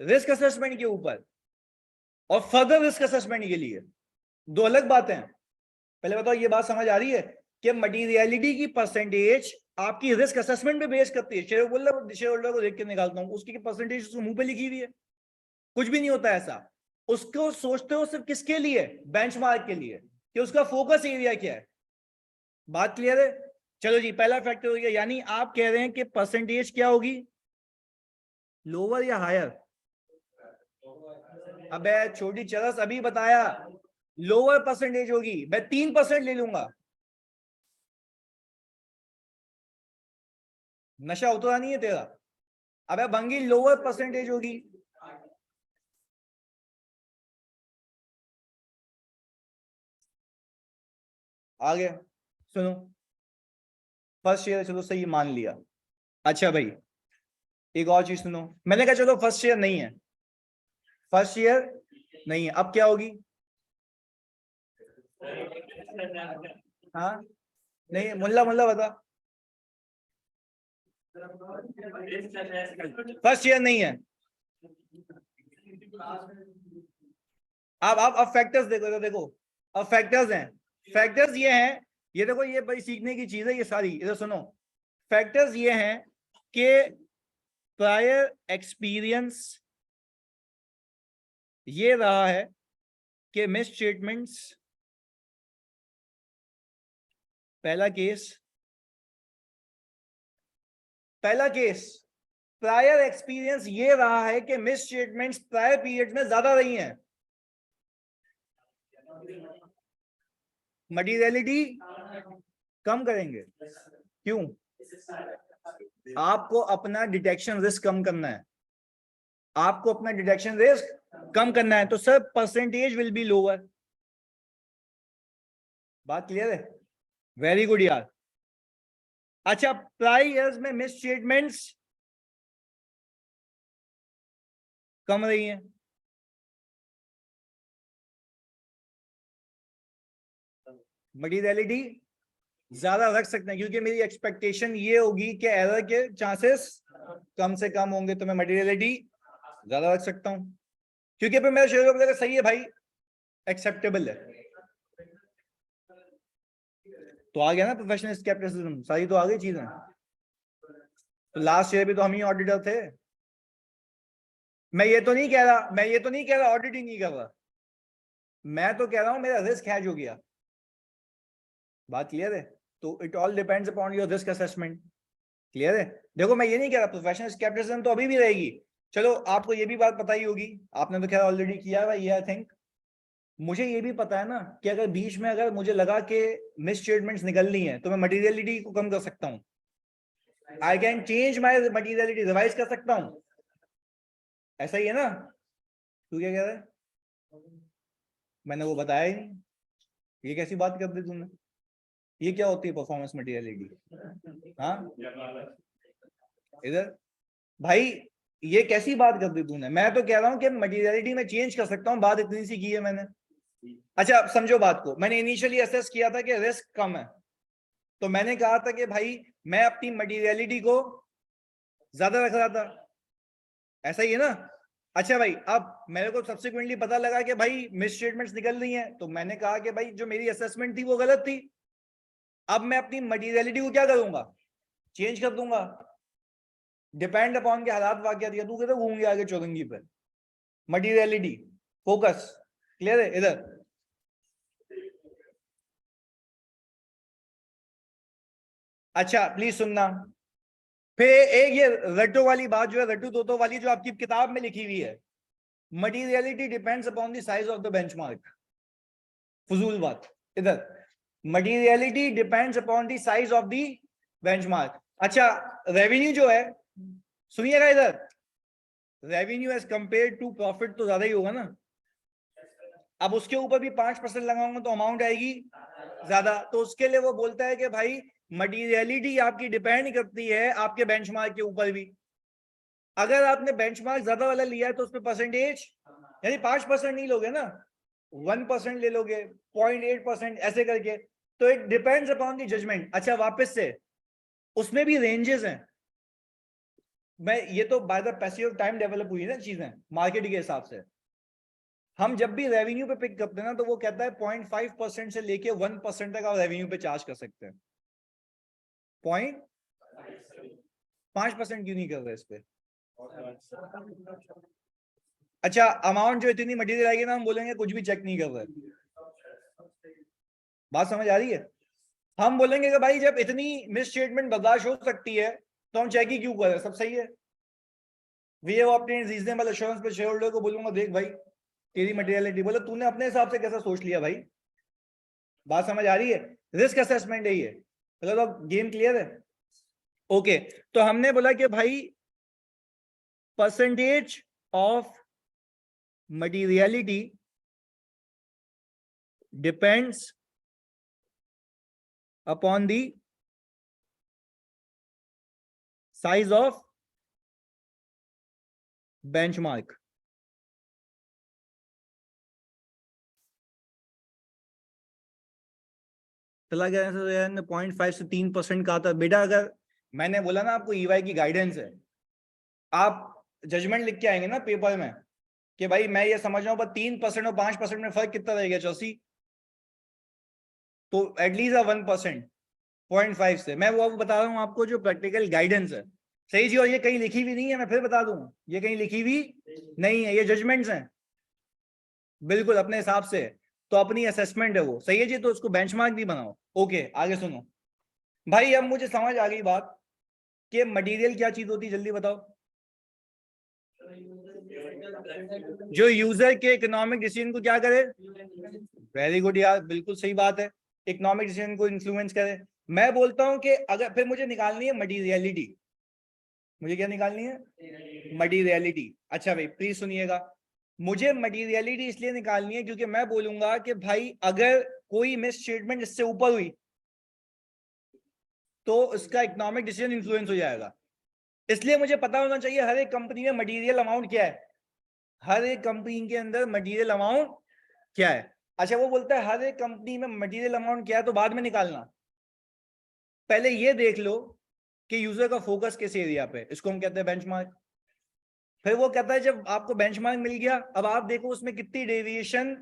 रिस्क असेसमेंट के ऊपर और फर्दर रिस्क असेसमेंट के लिए, दो अलग बातें हैं। पहले बताओ ये बात समझ आ रही है कि मटेरियलिटी की परसेंटेज आपकी रिस्क असेसमेंट पे बेस करती है। शेयर होल्डर को देख के निकालता हूं, उसकी परसेंटेज उसको मुंह पे लिखी हुई है, कुछ भी नहीं होता ऐसा। उसको सोचते हो सिर्फ किसके लिए? बेंचमार्क के लिए, कि उसका फोकस एरिया क्या है। बात क्लियर है? चलो जी, पहला फैक्टर हो गया। यानी आप कह रहे हैं कि परसेंटेज क्या होगी, लोअर या हायर? अबे छोटी चरस, अभी बताया लोअर परसेंटेज होगी, मैं 3% ले लूंगा। नशा उतरा नहीं है तेरा? अबे भंगी, लोअर परसेंटेज होगी। आगे सुनो, फर्स्ट शेयर चलो सही मान लिया। अच्छा भाई एक और चीज सुनो, मैंने कहा चलो फर्स्ट शेयर नहीं है, फर्स्ट ईयर नहीं है, अब क्या होगी? हाँ नहीं, मुल्ला मुल्ला बता। फर्स्ट ईयर नहीं है। अब फैक्टर्स देखो, देखो अब फैक्टर्स हैं। फैक्टर्स ये हैं, ये देखो ये बड़ी सीखने की चीज है ये सारी, इधर सुनो। फैक्टर्स ये हैं कि प्रायर एक्सपीरियंस ये रहा है कि मिस स्टेटमेंट्स, पहला केस, पहला केस प्रायर एक्सपीरियंस ये रहा है कि मिस स्टेटमेंट्स प्रायर पीरियड में ज्यादा रही हैं। मटीरियलिटी कम करेंगे, क्यों? आपको अपना डिटेक्शन रिस्क कम करना है, आपको अपना डिटेक्शन रिस्क कम करना है, तो sir percentage will be lower. बात क्लियर है? वेरी गुड यार। अच्छा प्राइर ईयर्स में मिस स्टेटमेंट्स कम रही हैं, मटीरियलिटी ज्यादा रख सकते हैं, क्योंकि मेरी एक्सपेक्टेशन ये होगी कि एरर के चांसेस कम से कम होंगे, तो मैं मटीरियलिटी ज्यादा रख सकता हूं, क्योंकि फिर मेरा शेयर होल्डर सही है भाई, एक्सेप्टेबल है। तो आ गया ना प्रोफेशनल स्केप्टिसिज्म, सारी तो आ गई चीजें। तो लास्ट ईयर भी तो हम ही ऑडिटर थे। मैं ये तो नहीं कह रहा, मैं ये तो नहीं कह रहा ऑडिट ही नहीं कर रहा, मैं तो कह रहा हूं मेरा रिस्क हैज हो गया। बात क्लियर है? तो it all depends upon your risk assessment. Clear है? देखो मैं ये नहीं कह रहा प्रोफेशनल स्केप्टिसिज्म तो अभी भी रहेगी। चलो आपको ये भी बात पता ही होगी, आपने तो खैर ऑलरेडी किया है ये आई थिंक। मुझे ये भी पता है ना कि अगर बीच में अगर मुझे लगा कि मिस स्टेटमेंट्स निकलनी है तो मैं मटेरियलिटी को कम कर सकता हूँ। I can change my materiality, revise कर सकता हूँ। ऐसा ही है ना? तू क्या कह रहा है? मैंने वो बताया ही नहीं। ये कैसी बात कर दी तूने? ये क्या होती है परफॉर्मेंस मटेरियलिटी? हाँ इधर भाई, ये कैसी बात कर दी तूने? मैं तो कह रहा हूं कि मटेरियलिटी में चेंज कर सकता हूं, बात इतनी सी की है मैंने। अच्छा अब समझो बात को, मैंने इनिशियली असेस किया था कि रिस्क कम है, तो मैंने कहा था कि भाई मैं अपनी मटेरियलिटी को ज्यादा रख रहा था। ऐसा ही है ना? अच्छा भाई अब मेरे को सब्सिक्वेंटली पता लगा कि भाई मिस स्टेटमेंट्स निकल रही हैं, तो मैंने कहा कि भाई जो मेरी असेसमेंट थी वो गलत थी। अब मैं अपनी मटेरियलिटी को क्या करूंगा? चेंज कर दूंगा, डिपेंड अपॉन के हालात वाकयात। या तू कहते घूमूंगे आगे चौरंगी पे। Materiality, focus. क्लियर है? इधर अच्छा प्लीज सुनना। फिर एक ये रट्टो वाली बात जो है, रट्टू तोतो वाली जो आपकी किताब में लिखी हुई है, materiality depends upon the size of the benchmark. फजूल बात। इधर materiality depends upon the size of the benchmark. अच्छा रेवेन्यू जो है, सुनिएगा इधर, revenue as compare to profit तो ज्यादा ही होगा ना। अब उसके ऊपर भी 5% लगाऊंगा तो अमाउंट आएगी ज्यादा। तो उसके लिए वो बोलता है कि भाई मटेरियलिटी आपकी डिपेंड करती है आपके बेंचमार्क के ऊपर भी। अगर आपने बेंचमार्क ज्यादा वाला लिया है तो उसमें परसेंटेज यानी 5% नहीं लोगे ना, 1% ले लोगे, 0.8% ऐसे करके। तो it depends upon the judgement. अच्छा वापस से उसमें भी रेंजेस हैं। मैं ये तो by the passive time develop हुई है ना चीजें मार्केट के हिसाब से। हम जब भी रेवेन्यू पे पिक करते हैं ना तो वो कहता है 0.5% से लेके 1% तक आप रेवेन्यू पे चार्ज कर सकते हैं। 0.5% क्यों नहीं कर रहे इस पे? अच्छा अमाउंट जो इतनी मटेरियल आएगी ना हम बोलेंगे कुछ भी चेक नहीं कर रहे। बात समझ आ रही है? हम बोलेंगे कि भाई जब इतनी मिस स्टेटमेंट बर्दाश्त हो सकती है तो हम चेक ही क्यों करें, सब सही है। We have obtained reasonable assurance पे शेयर होल्डर को बोलूंगा देख भाई तेरी मटेरियलिटी, बोले तूने अपने हिसाब से कैसा सोच लिया भाई। बात समझ आ रही है? रिस्क असेसमेंट है ये। चलो तो गेम क्लियर है? ओके तो हमने बोला कि भाई percentage of materiality depends upon the size of benchmark. चला गया 0.5 से 3% का था बेटा। अगर मैंने बोला ना आपको ईवाई की गाइडेंस है, आप जजमेंट लिख के आएंगे ना पेपर में कि भाई मैं ये समझ रहा हूं पर 3% और 5% में फर्क कितना रहेगा चौसी, तो एटलीस्ट 1%, 0.5 से। मैं वो आपको बता रहा हूँ आपको जो प्रैक्टिकल गाइडेंस है। सही जी, और ये कहीं लिखी हुई नहीं है, मैं फिर बता दूं ये कहीं लिखी हुई नहीं है, ये जजमेंट्स हैं बिल्कुल अपने हिसाब से। तो अपनी असेसमेंट है वो, सही है जी, तो उसको बेंचमार्क भी बनाओ। ओके आगे सुनो भाई, अब मुझे समझ आ गई बात कि मटेरियल क्या चीज होती है, जल्दी बताओ। जो यूजर के इकोनॉमिक डिसीजन को क्या करे? वेरी गुड यार, बिल्कुल सही बात है, इकोनॉमिक डिसीजन को इन्फ्लुएंस करे। मैं बोलता हूं कि अगर फिर मुझे निकालनी है मटीरियलिटी, मुझे क्या निकालनी है? मटीरियलिटी। अच्छा भाई प्लीज सुनिएगा, मुझे मटीरियलिटी इसलिए निकालनी है क्योंकि मैं बोलूंगा कि भाई अगर कोई मिस स्टेटमेंट इससे ऊपर हुई तो इसका इकोनॉमिक डिसीजन इन्फ्लुएंस हो जाएगा। इसलिए मुझे पता होना चाहिए हर एक कंपनी में मटेरियल अमाउंट क्या है, हर एक कंपनी के अंदर मटेरियल अमाउंट क्या है। अच्छा वो बोलता है हर एक कंपनी में मटेरियल अमाउंट क्या है तो बाद में निकालना, पहले ये देख लो कि यूजर का फोकस किस एरिया पे, इसको हम कहते हैं बेंचमार्क। फिर वो कहता है जब आपको बेंचमार्क मिल गया अब आप देखो उसमें कितनी डेविएशन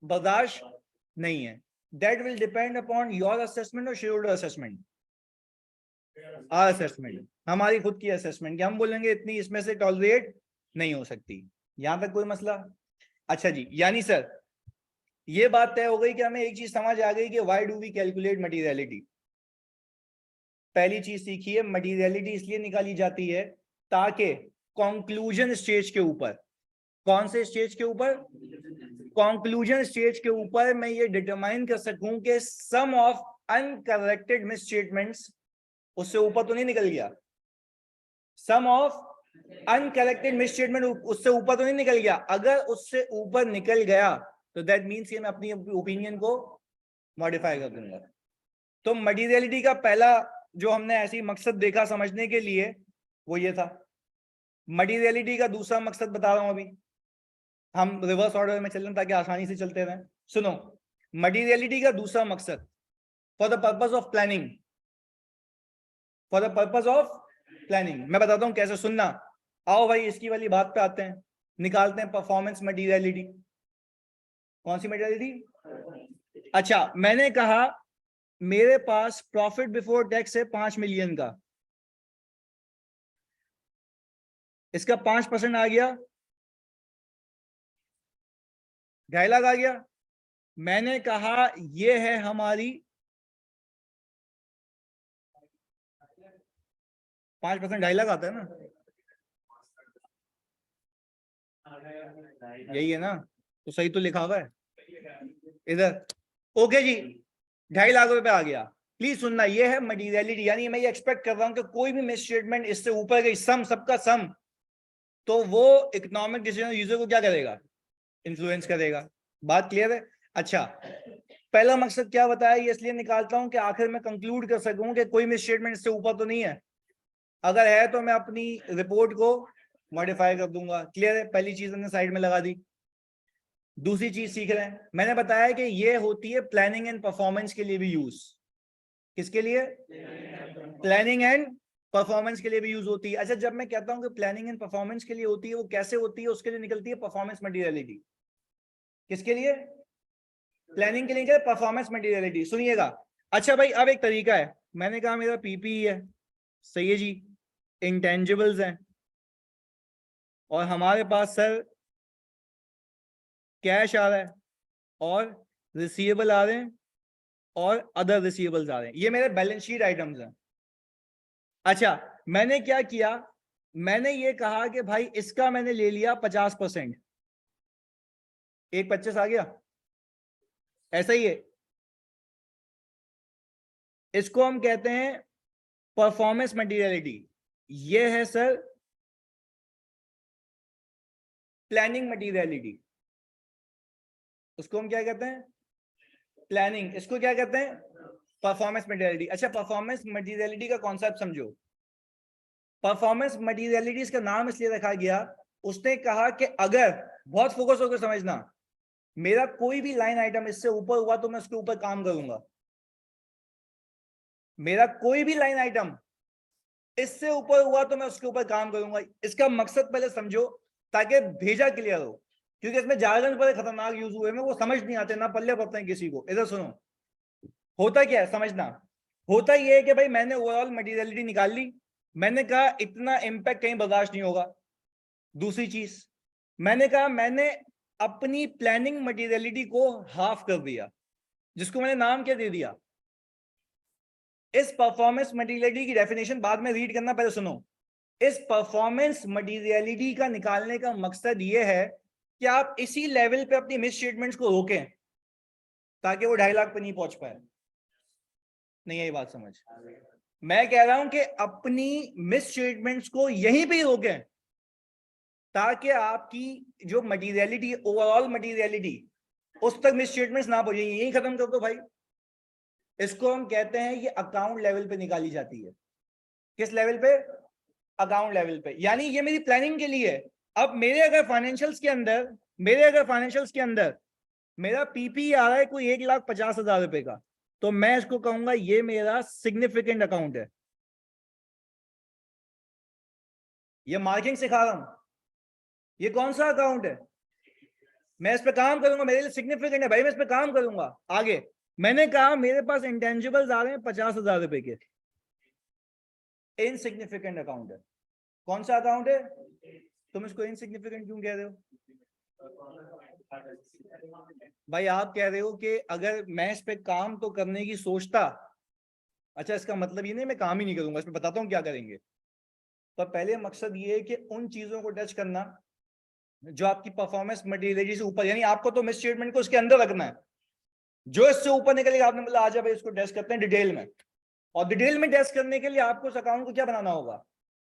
बर्दाश्त नहीं है। That will depend upon your assessment और share holder assessment. Our assessment हमारी खुद की असेसमेंट कि हम बोलेंगे इतनी इसमें से टॉलरेट नहीं हो सकती। यहां तक कोई मसला? अच्छा जी, यानी सर ये बात तय हो गई कि हमें एक चीज समझ आ गई कि why do we calculate materiality. पहली चीज सीखी है, मटीरियलिटी इसलिए निकाली जाती है ताकि कंक्लूजन स्टेज के ऊपर, कौन से स्टेज के ऊपर, कंक्लूजन स्टेज के ऊपर मैं ये डिटरमाइन कर सकूं कि सम ऑफ अनकरेक्टेड मिसस्टेटमेंट्स उससे ऊपर तो नहीं निकल गया, सम ऑफ अनकरेक्टेड मिसस्टेटमेंट उससे ऊपर तो नहीं निकल गया। अगर उससे ऊपर निकल गया तो दैट मींस कि मैं अपनी ओपिनियन को मॉडिफाई कर दूंगा। तो मटीरियलिटी का पहला जो हमने ऐसी मकसद देखा समझने के लिए वो ये था। मटीरियलिटी का दूसरा मकसद बता रहा हूं, अभी हम रिवर्स ऑर्डर में चल रहे हैं ताकि आसानी से चलते रहें। सुनो, मटीरियलिटी का दूसरा मकसद, for the purpose of planning, for the purpose of planning, मैं बताता हूं कैसे, सुनना। आओ भाई इसकी वाली बात पे आते हैं, निकालते हैं परफॉर्मेंस मटीरियलिटी। कौन सी मटीरियलिटी? अच्छा, मैंने कहा मेरे पास प्रॉफिट बिफोर टैक्स है 5 मिलियन का, इसका 5% आ गया, 2.5 लाख आ गया। मैंने कहा ये है हमारी 5%, 2.5 लाख आता है ना, यही है ना, तो सही तो लिखा हुआ है इधर। ओके जी, 2.5 लाख रुपए आ गया। प्लीज सुनना, ये है मटीरियलिटी, यानी मैं ये एक्सपेक्ट कर रहा हूं कि कोई भी मिस स्टेटमेंट इससे ऊपर गई, सम सबका सम, तो वो इकोनॉमिक डिसीजन यूजर को क्या करेगा, इन्फ्लुएंस करेगा। बात क्लियर है? अच्छा, पहला मकसद क्या बताया, ये इसलिए निकालता हूं कि आखिर में कंक्लूड कर सकूं कि कोई मिस स्टेटमेंट इससे ऊपर तो नहीं है, अगर है तो मैं अपनी रिपोर्ट को मॉडिफाई कर दूंगा। क्लियर है? पहली चीज हमने साइड में लगा दी। दूसरी चीज सीख रहे हैं, मैंने बताया कि ये होती है प्लानिंग एंड परफॉर्मेंस के लिए भी यूज। किसके लिए? प्लानिंग एंड परफॉर्मेंस के लिए भी यूज होती है। अच्छा, जब मैं कहता हूं कि प्लानिंग एंड परफॉर्मेंस के लिए होती है, वो कैसे होती है? उसके लिए निकलती है परफॉर्मेंस मटीरियलिटी। किसके लिए? प्लानिंग के लिए क्या? Performance materiality. सुनिएगा, अच्छा भाई, अब एक तरीका है, मैंने कहा मेरा पीपी है, सही है जी, इंटेंजिबल्स हैं, और हमारे पास सर कैश आ रहा है और रिसीवेबल आ रहे हैं और अदर रिसीवेबल्स आ रहे हैं, ये मेरे बैलेंस शीट आइटम्स हैं। अच्छा, मैंने क्या किया, मैंने ये कहा कि भाई इसका मैंने ले लिया 50%, एक 25 आ गया, ऐसा ही है। इसको हम कहते हैं परफॉर्मेंस मटीरियलिटी। ये है सर प्लानिंग मटीरियलिटी, उसको हम क्या कहते हैं? प्लानिंग। इसको क्या कहते हैं? Performance materiality. अच्छा, परफॉर्मेंस मटीरियलिटी का कॉन्सेप्ट समझो। परफॉर्मेंस मटीरियलिटी इसका नाम इसलिए रखा गया, उसने कहा कि अगर, बहुत फोकस होकर समझना, मेरा कोई भी लाइन आइटम इससे ऊपर हुआ तो मैं उसके ऊपर काम करूंगा। मेरा कोई भी लाइन आइटम इससे ऊपर हुआ तो मैं उसके ऊपर काम करूंगा। इसका मकसद पहले समझो ताकि भेजा क्लियर हो, क्योंकि इसमें जार्गन बड़े खतरनाक यूज हुए हैं, वो समझ नहीं आते ना पल्ले पड़ते हैं किसी को। इधर सुनो, होता क्या है समझना। होता ये है कि भाई मैंने ओवरऑल मटीरियलिटी निकाल ली, मैंने कहा इतना इंपैक्ट कहीं बर्दाश्त नहीं होगा। दूसरी चीज, मैंने कहा मैंने अपनी प्लानिंग मटीरियलिटी को हाफ कर दिया, जिसको मैंने नाम क्या दे दिया? इस परफॉर्मेंस मटीरियलिटी की डेफिनेशन बाद में रीड करना, पहले सुनो। इस परफॉर्मेंस मटीरियलिटी का निकालने का मकसद यह है कि आप इसी लेवल पे अपनी मिस स्टेटमेंट्स को रोकें ताकि वो 2.5 लाख पे नहीं पहुंच पाए। नहीं आई बात समझ? मैं कह रहा हूं कि अपनी मिस स्टेटमेंट्स को यहीं पे रोकें ताकि आपकी जो मटीरियलिटी, ओवरऑल मटीरियलिटी, उस तक मिस स्टेटमेंट्स ना पहुंचे, यही खत्म कर दो भाई। इसको हम कहते हैं, ये अकाउंट लेवल पे निकाली जाती है। किस लेवल पे? अकाउंट लेवल पे। यानी ये मेरी प्लानिंग के लिए है। अब मेरे अगर फाइनेंशियल्स के अंदर मेरा पीपी आ रहा है कोई 1,50,000 रुपए का, तो मैं इसको कहूंगा ये मेरा सिग्निफिकेंट अकाउंट है। ये मार्किंग सिखा रहा हूं, ये कौन सा अकाउंट है, मैं इस पे काम करूंगा, मेरे लिए सिग्निफिकेंट है भाई, मैं इस पे काम करूंगा। आगे मैंने कहा मेरे पास इंटेंजिबल्स आ रहे हैं 50,000 रुपए के, इनसिग्निफिकेंट अकाउंट है। कौन सा अकाउंट है? तुम इसको इनसिग्निफिकेंट क्यों कह रहे हो भाई? आप कह रहे हो कि अगर मैं इस पे काम तो करने की सोचता, अच्छा, इसका मतलब ये नहीं मैं काम ही नहीं करूंगा, इसमें बताता हूँ क्या करेंगे। पर पहले मकसद ये है कि उन चीजों को टच करना जो आपकी परफॉर्मेंस मटेरियलिटी से ऊपर, यानी आपको तो मिस स्टेटमेंट को उसके अंदर रखना है, जो इससे ऊपर निकलेगा आपने बोला आजा भाई इसको टेस्ट करते हैं डिटेल में। और डिटेल में टेस्ट करने के लिए आपको उस अकाउंट को क्या बनाना होगा?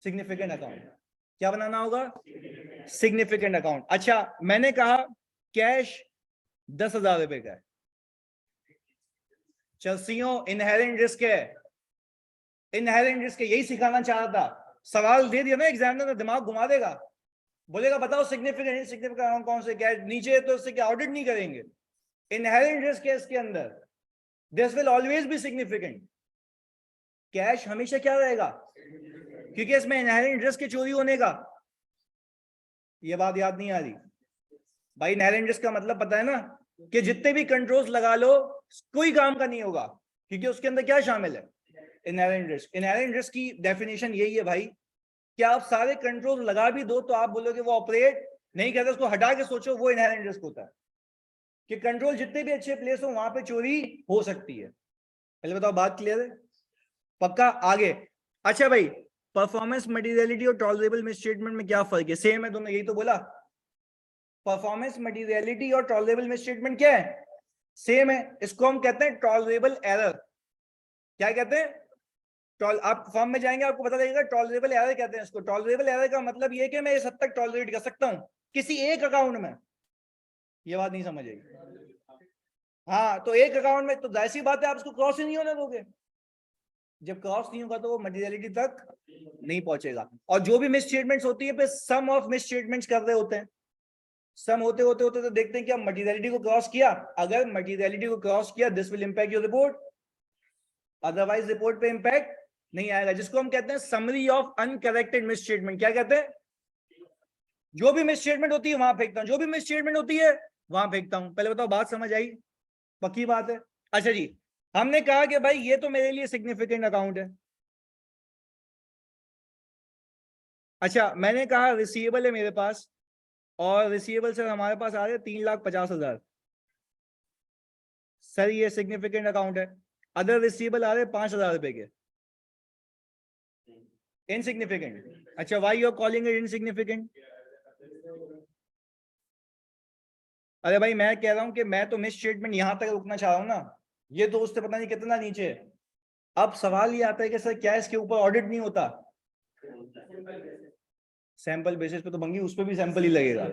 Significant account. क्या बनाना होगा? Significant account. अच्छा, मैंने कहा कैश 10,000 रुपए का है, चलसियों इनहेरेंट रिस्क है, इनहेरेंट रिस्क है, यही सिखाना चाह रहा था। सवाल दे दिया ना एग्जामिनर ने, दिमाग घुमा देगा, बोलेगा बताओ सिग्निफिकेंट इनसिग्निफिकेंट अकाउंट कौन से, क्या नीचे तो इससे क्या ऑडिट नहीं करेंगे। इनहेरेंट रिस्क है इसके अंदर, this will always be significant. Cash हमेशा क्या रहेगा? क्योंकि इसमें इनहेरेंट रिस्क के चोरी होने का। ये बात याद नहीं आ रही भाई? इनहेरेंट रिस्क का मतलब पता है ना, कि जितने भी कंट्रोल्स लगा लो कोई काम का नहीं होगा, क्योंकि उसके अंदर क्या शामिल है? Inherent risk. इनहेरेंट रिस्क की डेफिनेशन यही है भाई कि आप सारे कंट्रोल लगा भी दो तो आप बोलोगे वो ऑपरेट नहीं करता, उसको हटा के सोचो, वो इनहेरेंट रिस्क होता है कि कंट्रोल जितने भी अच्छे प्लेस हो वहां पे चोरी हो सकती है। पहले बताओ बात क्लियर है? पक्का? आगे। अच्छा भाई, परफॉर्मेंस मटेरियलिटी और टॉलरेबल मिसस्टेटमेंट में क्या फर्क है? सेम है दोनों, यही तो बोला। परफॉर्मेंस मटेरियलिटी और टॉलरेबल मिसस्टेटमेंट क्या है? सेम है। इसको हम कहते हैं टॉलरेबल एरर। क्या कहते हैं? आप फॉर्म में जाएंगे आपको पता लगेगा, टॉलरेबल एरर कहते हैं इसको। टॉलरेबल एरर का मतलब ये कि मैं इस हद तक टॉलरेट कर सकता हूं किसी एक अकाउंट में। ये बात नहीं समझेगी? हाँ, तो एक अकाउंट में तो जाहिर सी बात है आप उसको क्रॉस ही नहीं होने दोगे। जब क्रॉस नहीं होगा तो वो मटेरियलिटी तक नहीं पहुंचेगा। और जो भी मिस स्टेटमेंट्स होती है, फिर सम ऑफ मिस स्टेटमेंट्स कर रहे होते हैं, सम होते होते होते तो देखते हैं कि मटेरियलिटी को क्रॉस किया। अगर मटेरियलिटी को क्रॉस किया this will impact your report, otherwise report पे इंपैक्ट नहीं आएगा, जिसको हम कहते हैं summary of uncorrected miss statement. क्या कहते हैं? जो भी मिस स्टेटमेंट होती है वहां फेंकता हूं, जो भी मिस स्टेटमेंट होती है वहां फेंकता हूं। पहले बताओ बात समझ आई? पक्की बात है? अच्छा जी, हमने कहा कि भाई ये तो मेरे लिए सिग्निफिकेंट अकाउंट है। अच्छा, मैंने कहा रिसीवेबल है मेरे पास, और रिसीवेबल सर हमारे पास आ रहे 3,50,000। सर ये सिग्निफिकेंट अकाउंट है। अदर रिसीवेबल आ रहे 5,000 रुपए के, इनसिग्निफिकेंट। अच्छा, why you are calling it insignificant? अरे भाई मैं कह रहा हूं कि मैं तो मिस स्टेटमेंट यहां तक रुकना चाह रहा हूं ना, ये तो उससे पता नहीं कितना नीचे है। अब सवाल ये आता है कि सर क्या इसके ऊपर ऑडिट नहीं होता? सैंपल बेसिस पे तो बंगी उस पर भी सैंपल ही लगेगा।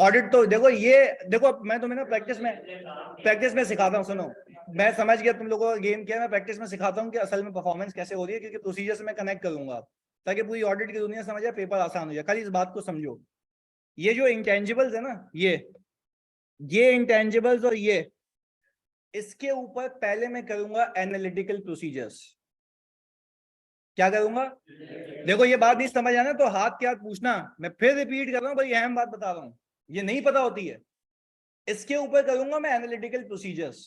ऑडिट तो देखो, ये देखो मैं तुम्हें ना प्रैक्टिस में सिखाता हूँ। सुनो, मैं समझ गया तुम लोगों का गेम क्या है। मैं प्रैक्टिस में सिखाता हूँ कि असल में परफॉर्मेंस कैसे हो रही है, क्योंकि प्रोसीजर से मैं कनेक्ट करूंगा ताकि पूरी ऑडिट की दुनिया समझ जाए, पेपर आसान हो जाए। खाली इस बात को समझो, ये जो इंटेंजिबल्स है ना, ये इंटेंजिबल्स और ये, इसके ऊपर पहले मैं करूंगा एनालिटिकल प्रोसीजर्स। क्या करूंगा? देखो ये बात नहीं समझ आना तो हाथ के हाथ पूछना, मैं फिर रिपीट कर रहा हूँ, बड़ी अहम बात बता रहा हूँ, ये नहीं पता होती है। इसके ऊपर करूंगा मैं एनालिटिकल प्रोसीजर्स।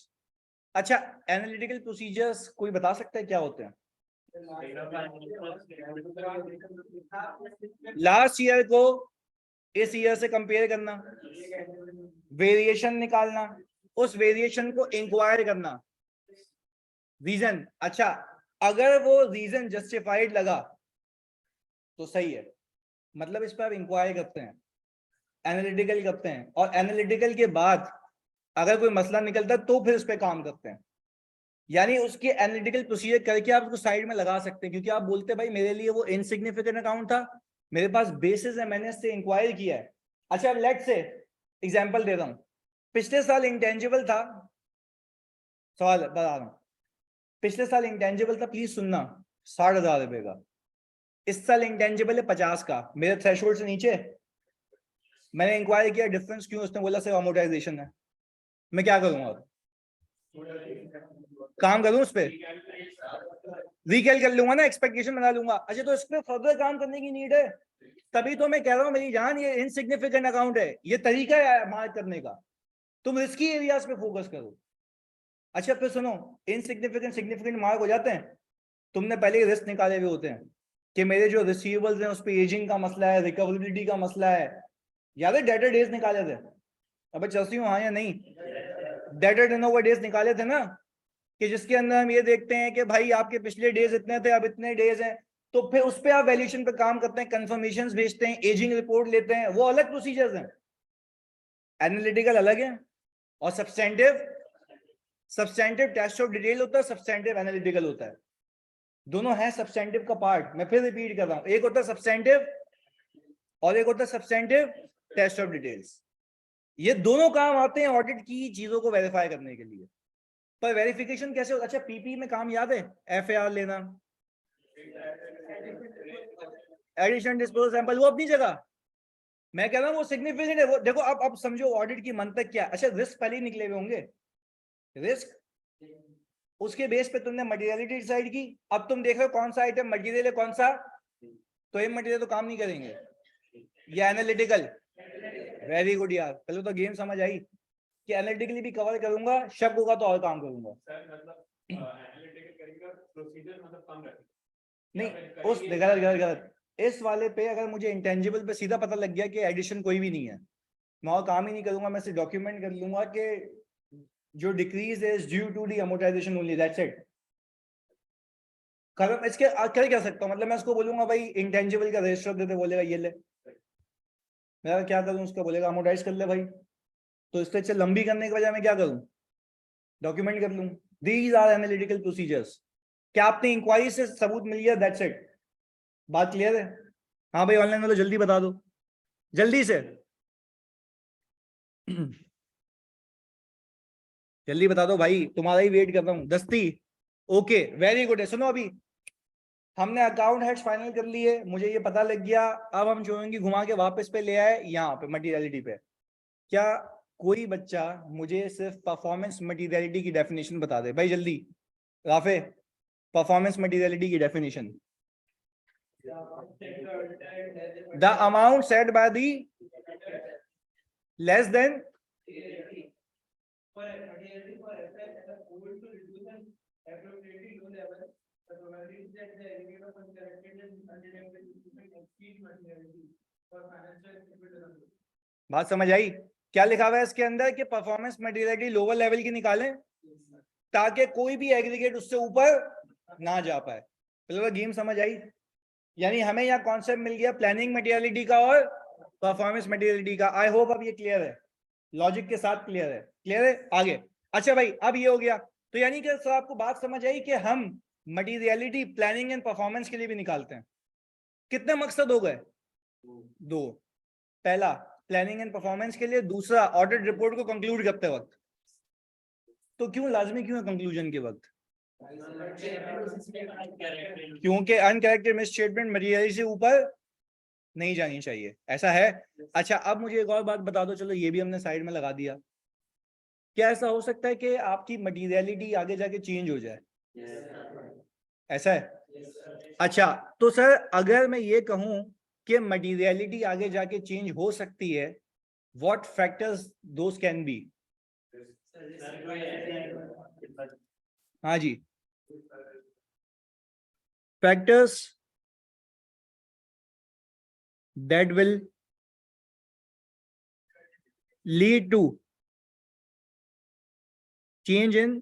अच्छा, एनालिटिकल प्रोसीजर्स कोई बता सकता है क्या होते हैं? लास्ट ईयर को इस ईयर से कंपेयर करना, वेरिएशन निकालना, उस वेरिएशन को इंक्वायर करना, रीजन। अच्छा, अगर वो रीजन जस्टिफाइड लगा तो सही है, मतलब इस पर आप इंक्वायर करते हैं, एनालिटिकल करते हैं, और एनालिटिकल के बाद अगर कोई मसला निकलता है तो फिर उस पर काम करते हैं। यानी उसके एनालिटिकल प्रोसीजर करके आप उसको साइड में लगा सकते हैं, क्योंकि आप बोलते हैं भाई मेरे लिए वो इनसिग्निफिकेंट अकाउंट था, मेरे पास बेसिस है, मैंने इससे इंक्वायर किया है। अच्छा, अब लेट्स से एग्जांपल दे रहा हूं, पिछले साल इंटेंजिबल था, सवाल बता रहा हूं, पिछले साल इंटेंजिबल था, प्लीज सुनना, 60,000 रुपए का। इस साल इंटेंजिबल है 50 का, मेरे थ्रेशोल्ड से नीचे। मैंने इंक्वायर किया डिफरेंस क्यों, उसने बोला सिर्फ अमोर्टाइजेशन है। मैं क्या करूंगा? काम करूं उस पर, रिकैल कर लूंगा ना, एक्सपेक्टेशन बना लूंगा। अच्छा, तो इस पर फर्दर काम करने की नीड है, तभी तो मैं कह रहा हूं मेरी जान, ये इनसिग्निफिकेंट अकाउंट है, ये तरीका है मार्क करने का। तुम रिस्की एरियाज पे फोकस करो। अच्छा फिर सुनो, इनसिग्निफिकेंट सिग्निफिकेंट मार्क हो जाते हैं, तुमने पहले ही रिस्क निकाले हुए होते हैं कि मेरे जो रिसीवेबल्स हैं उस पर एजिंग का मसला है, रिकवरेबिलिटी का मसला है। याद है डेटर डेज निकाले थे? अब चलती हूँ हाँ या नहीं? डेटर टर्नओवर डेज निकाले थे ना? कि जिसके अंदर हम ये देखते हैं कि भाई आपके पिछले डेज इतने थे, अब इतने डेज हैं, तो फिर उस पर आप वैल्यूएशन पे काम करते हैं, कंफर्मेशंस भेजते हैं, एजिंग रिपोर्ट लेते हैं, वो अलग प्रोसीजर्स हैं। एनालिटिकल अलग है और सब्सटेंटिव टेस्ट ऑफ डिटेल होता है, सब्सटेंटिव एनालिटिकल होता है। दोनों है सब्सटेंटिव का पार्ट। मैं फिर रिपीट कर रहा हूं, एक होता है सब्सटेंटिव और एक होता है सब्सटेंटिव टेस्ट ऑफ डिटेल्स। ये दोनों काम आते हैं ऑडिट की चीजों को वेरीफाई करने के लिए। पर वेरिफिकेशन कैसे हो? अच्छा, पीपी में काम याद है, एफएआर लेना, एडिशन डिस्पोजल सैंपल, वो अपनी जगह। मैं कह रहा हूं वो सिग्निफिकेंट है। वो देखो, अब समझो ऑडिट की मंतक क्या है। अच्छा, रिस्क पहले ही निकले हुए होंगे, रिस्क, उसके बेस पे तुमने मटेरियलिटी डिसाइड की। अब तुम देख रहे हो कौन सा आइटम मटेरियल है, कौन सा, तो ये मटेरियल तो काम नहीं करेंगे। ये एनालिटिकल, वेरी गुड यार, पहले तो गेम समझ आई कि एनालिटिकली भी कवर करूंगा, शक होगा तो और काम करूंगा। नहीं, उस गलत गलत गलत, इस वाले पे अगर मुझे इंटेंजिबल पे सीधा पता लग गया कि एडिशन कोई भी नहीं है, मैं और काम ही नहीं करूंगा, मैं सिर्फ डॉक्यूमेंट कर लूंगा कि जो decrease is due to the amortisation only, that's it. खत्म। इसके कर क्या सकता हूँ, मतलब मैं उसको बोलूंगा भाई इंटेंजिबल का रजिस्टर देते, बोलेगा ये ले, मैं क्या करूँ, उसका बोलेगा अमोर्टाइज कर ले भाई। तो इससे अच्छा लंबी करने के बजाय मैं क्या करूँ, डॉक्यूमेंट कर लूँ। These are analytical procedures. क्या आपने इंक्वायरी से सबूत मिल गया, दैट्स इट, बात क्लियर है? हाँ भाई ऑनलाइन वालों जल्दी बता दो, जल्दी से जल्दी बता दो भाई, तुम्हारा ही वेट कर रहा हूँ। दस्ती, ओके वेरी गुड है। सुनो, अभी हमने अकाउंट हेड्स फाइनल कर लिए, मुझे ये पता लग गया। अब हम जोड़ेंगे घुमा के वापस पे ले आए यहाँ पे मटीरियलिटी पे। क्या कोई बच्चा मुझे सिर्फ परफॉर्मेंस मटीरियलिटी की डेफिनेशन बता दे भाई जल्दी, राफे, परफॉर्मेंस मटीरियलिटी की definition. The amount set by the less than, बात समझ आई? क्या लिखा हुआ है इसके अंदर कि परफॉर्मेंस मटीरियलिटी लोअर लेवल की निकालें ताकि कोई भी एग्रीगेट उससे ऊपर ना जा पाए। चलो गेम समझ आई? यानी हमें यहाँ कॉन्सेप्ट मिल गया प्लानिंग मटीरियलिटी का और परफॉर्मेंस मटीरियलिटी का। आई होप अब ये क्लियर है, लॉजिक के साथ क्लियर है, क्लियर है आगे? अच्छा भाई, अब ये हो गया, तो यानी कि सर आपको बात समझ आई कि हम मटीरियलिटी प्लानिंग एंड परफॉर्मेंस के लिए भी निकालते हैं। कितने मकसद हो गए? दो। पहला प्लानिंग एंड परफॉर्मेंस के लिए, दूसरा ऑडिट रिपोर्ट को कंक्लूड करते वक्त। तो क्यों लाजमी क्यों है कंक्लूजन के वक्त? क्योंकि अनकरेक्टेड मिस स्टेटमेंट मटीरियल से ऊपर नहीं जानी चाहिए, ऐसा है। अच्छा, अब मुझे एक और बात बता दो, चलो ये भी हमने साइड में लगा दिया। क्या ऐसा हो सकता है कि आपकी मटीरियलिटी आगे जाके चेंज हो जाए? ऐसा है? अच्छा, तो सर अगर मैं ये कहूं कि मटीरियलिटी आगे जाके चेंज हो सकती है, what factors those can be? हाँ जी, factors that will lead to change in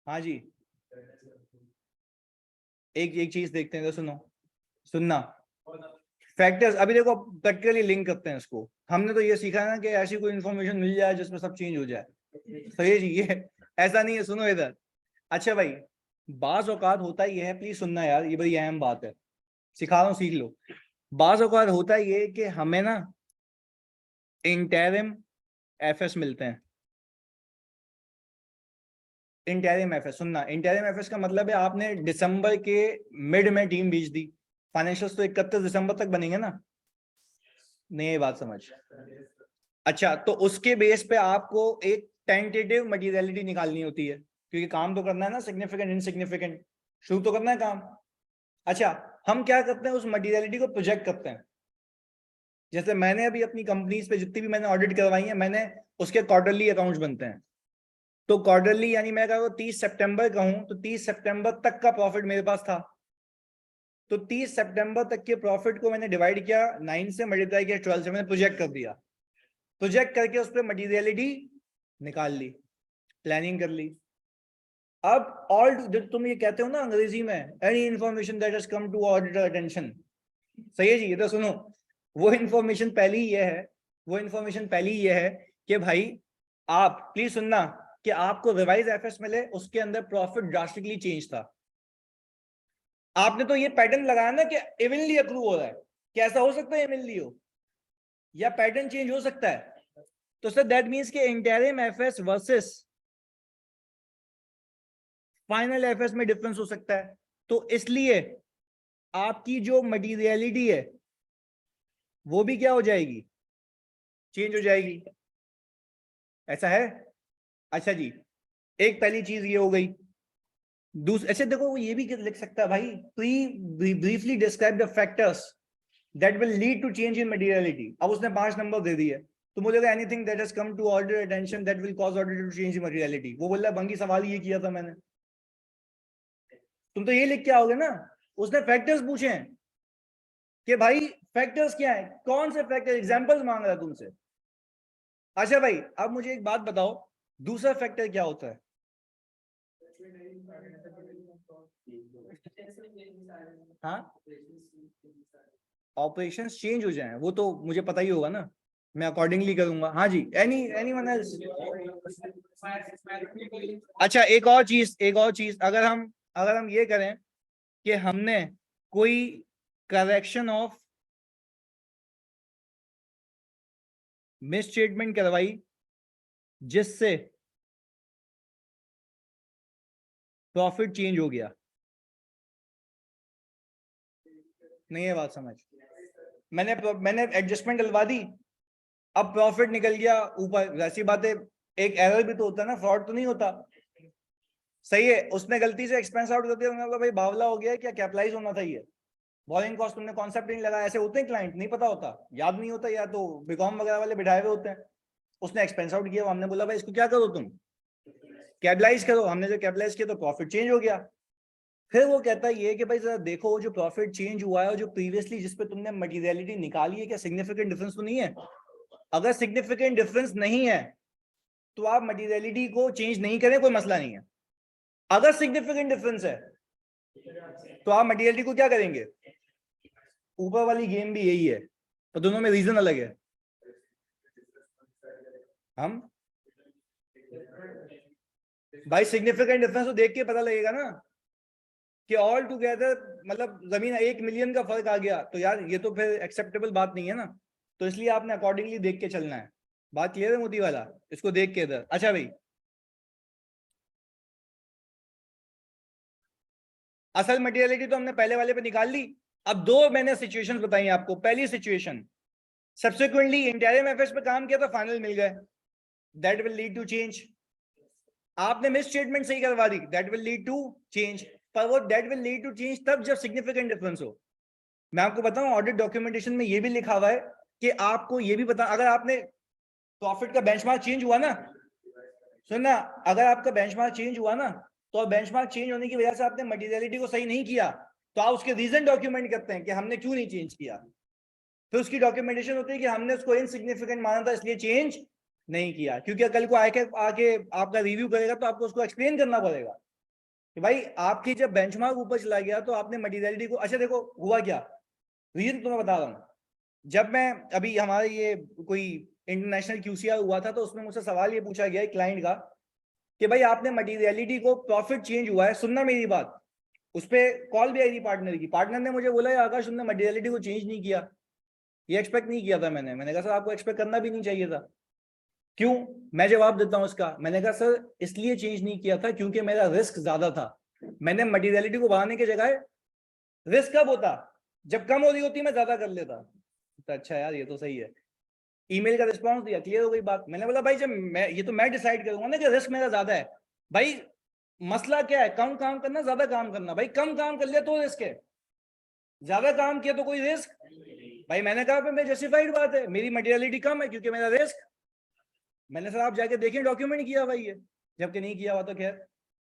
हाँ जी, एक चीज देखते हैं, तो सुनना फैक्टर्स। अभी देखो प्रैक्टिकली लिंक करते हैं इसको। हमने तो ये सीखा है ना कि ऐसी कोई इंफॉर्मेशन मिल जाए जिसमें सब चेंज हो जाए, तो ये ऐसा नहीं है। सुनो इधर, अच्छा भाई, बाज औकात होता ही है, प्लीज सुनना यार, ये बड़ी अहम बात है, सिखा रहा हूँ सीख लो। बाज औकात होता ये कि हमें ना इंटरिम एफएस मिलते हैं। इंटरिम एफएस, सुनना, इंटरिम एफएस का मतलब है आपने दिसंबर के मिड में टीम भेज दी, फाइनेंशियल्स तो 31 दिसंबर तक बनेंगे ना, नहीं ये बात समझ? अच्छा, तो उसके बेस पे आपको एक टेंटेटिव मटीरियलिटी निकालनी होती है, क्योंकि काम तो करना है ना, सिग्निफिकेंट इनसिग्निफिकेंट, शुरू तो करना है काम। अच्छा, हम क्या करते हैं, उस मटीरियलिटी को प्रोजेक्ट करते हैं। जैसे मैंने अभी अपनी कंपनीज पे जितनी भी मैंने ऑडिट करवाई है, मैंने उसके क्वार्टरली अकाउंट्स बनते हैं। तो क्वार्टरली यानी मैं अगर 30 सितंबर का हूं तो 30 सितंबर तक का प्रॉफिट मेरे पास था। तो 30 सितंबर तक के प्रॉफिट को मैंने डिवाइड किया 9 से, मल्टीप्लाई किया 12 से, मैंने प्रोजेक्ट कर दिया। प्रोजेक्ट करके उस पर मटीरियलिटी निकाल ली, प्लानिंग कर ली। अब ऑल, तुम ये कहते हो ना अंग्रेजी में, any information that has come to auditor attention, सही है जी, ये तो सुनो। वो इंफॉर्मेशन पहली ये है, वो इंफॉर्मेशन पहली ये है कि भाई आप प्लीज सुनना कि आपको रिवाइज एफएस मिले, उसके अंदर प्रॉफिट ड्रास्टिकली चेंज था। आपने तो ये पैटर्न लगाया ना कि इवनली अक्रू हो रहा है, कैसा हो सकता है इवनली हो, या पैटर्न चेंज हो सकता है? तो सर दैट मींस कि interim FS versus final FS में डिफरेंस हो सकता है। तो इसलिए आपकी जो मटीरियलिटी है वो भी क्या हो जाएगी, चेंज हो जाएगी। ऐसा है? अच्छा जी, एक पहली चीज ये हो गई। दूसरी, अच्छा देखो वो ये भी लिख सकता है भाई, briefly describe the factors that will lead to change in materiality. अब उसने 5 नंबर दे दिए, तो बोलेगा anything that has come to auditor attention that will cause auditor to change in materiality. वो बोल रहा है बंगी सवाल ये किया था मैंने, तुम तो ये लिख के आओगे ना। उसने फैक्टर्स पूछे हैं कि भाई फैक्टर्स क्या है, कौन से फैक्टर, एग्जांपल्स मांग रहा है तुमसे। अच्छा भाई अब मुझे एक बात बताओ, दूसरा फैक्टर क्या होता है? हाँ, ऑपरेशंस चेंज हो जाएं, वो तो मुझे पता ही होगा ना, मैं अकॉर्डिंगली करूंगा। हाँ जी, एनीवन एल्स? अच्छा एक और चीज, अगर हम ये करें कि हमने कोई करेक्शन ऑफ मिस स्टेटमेंट करवाई जिससे प्रॉफिट चेंज हो गया, नहीं है बात समझ? मैंने एडजस्टमेंट डलवा दी, अब प्रॉफिट निकल गया ऊपर, वैसी बात है, एक एरर भी तो होता है ना, फ्रॉड तो नहीं होता, सही है। उसने गलती से एक्सपेंस आउट कर दिया, मैंने बोला भाई बावला हो गया है क्या, कैपिटलाइज होना था ये, बॉरिंग कॉस्ट तुमने कॉन्सेप्ट नहीं लगाया। ऐसे होते हैं क्लाइंट, नहीं पता होता, याद नहीं होता, या तो बीकॉम वगैरह वाले बिठाए हुए होते हैं। उसने एक्सपेंस आउट किया, हमने बोला भाई इसको क्या करो तुम, कैपिटलाइज करो। हमने जो कैपिटलाइज किया तो प्रॉफिट चेंज हो गया। फिर वो कहता है ये कि भाई जरा देखो जो प्रॉफिट चेंज हुआ है और जो प्रीवियसली जिस पे तुमने मटेरियलिटी निकाली है, क्या सिग्निफिकेंट डिफरेंस तो नहीं है? अगर सिग्निफिकेंट डिफरेंस नहीं है तो आप मटेरियलिटी को चेंज नहीं करें, कोई मसला नहीं है। अगर सिग्निफिकेंट डिफरेंस है तो आप मटेरियलिटी को क्या करेंगे? ऊपर वाली गेम भी यही है, तो दोनों में रीजन अलग है। हम भाई सिग्निफिकेंट डिफरेंस तो देख के पता लगेगा ना कि ऑल टुगेदर मतलब जमीन 1 मिलियन का फर्क आ गया, तो यार ये तो फिर एक्सेप्टेबल बात नहीं है ना। तो इसलिए आपने अकॉर्डिंगली देख के चलना है। बात क्लियर है मोदी वाला? इसको देख के इधर। अच्छा भाई, असल मटेरियलिटी तो हमने पहले वाले पे निकाल ली। अब दो मैंने सिचुएशंस बताई आपको। पहली सिचुएशन, सब्सिक्वेंटली इंटरिम एफएस पे काम किया तो फाइनल मिल गए, that will lead to change. आपने मिस स्टेटमेंट सही करवा दी, that will lead to change. पर वो that will lead to change तब जब सिग्निफिकेंट डिफरेंस हो। मैं आपको बताऊं ऑडिट डॉक्यूमेंटेशन में ये भी लिखा हुआ है कि आपको ये भी बता, अगर आपने प्रॉफिट का बेंचमार्क चेंज हुआ ना, सुनना, अगर आपका बेंचमार्क चेंज हुआ ना, तो बेंचमार्क चेंज होने की वजह से आपने मटेरियलिटी को सही नहीं किया, तो आप उसके रीजन डॉक्यूमेंट करते हैं कि हमने क्यों नहीं चेंज किया। फिर उसकी डॉक्यूमेंटेशन होती है कि हमने उसको इनसिग्निफिकेंट माना था इसलिए चेंज नहीं किया। क्योंकि कल को आके आपका रिव्यू करेगा तो आपको उसको एक्सप्लेन करना पड़ेगा कि भाई आपकी जब बेंचमार्क ऊपर चला गया तो आपने मटेरियलिटी को, अच्छा देखो हुआ क्या, रीजन तुम्हें बता रहा हूँ। जब मैं अभी हमारा ये कोई इंटरनेशनल क्यूसीआर हुआ था, तो उसमें मुझसे सवाल ये पूछा गया क्लाइंट का कि भाई आपने मटेरियलिटी को, प्रॉफिट चेंज हुआ है, सुनना मेरी बात। उस पर कॉल भी आई थी पार्टनर की, पार्टनर ने मुझे बोला आकाश तुमने मटेरियलिटी को चेंज नहीं किया, ये एक्सपेक्ट नहीं किया था मैंने कहा सर आपको एक्सपेक्ट करना भी नहीं चाहिए था। क्यों? मैं जवाब देता हूं इसका। मैंने कहा सर इसलिए चेंज नहीं किया था क्योंकि मेरा रिस्क ज्यादा था। मैंने मटेरियलिटी को बढ़ाने की जगह रिस्क कब होता, जब कम हो रही होती मैं ज्यादा कर लेता। तो अच्छा यार ये तो सही है। ईमेल का रिस्पांस दिया, क्लियर हो गई बात। मैंने बोला भाई जब मैं, ये तो मैं डिसाइड करूंगा ना कि रिस्क मेरा ज्यादा है। भाई मसला क्या है, कम काम करना ज्यादा काम करना? भाई कम काम कर लिया तो रिस्क है, ज्यादा काम किया तो कोई रिस्क? भाई मैंने कहा मैं जस्टिफाइड बात है, मेरी मटेरियलिटी कम है क्योंकि मेरा रिस्क। मैंने सर आप जाके देखें डॉक्यूमेंट किया भाई ये, जबकि नहीं किया हुआ तो खैर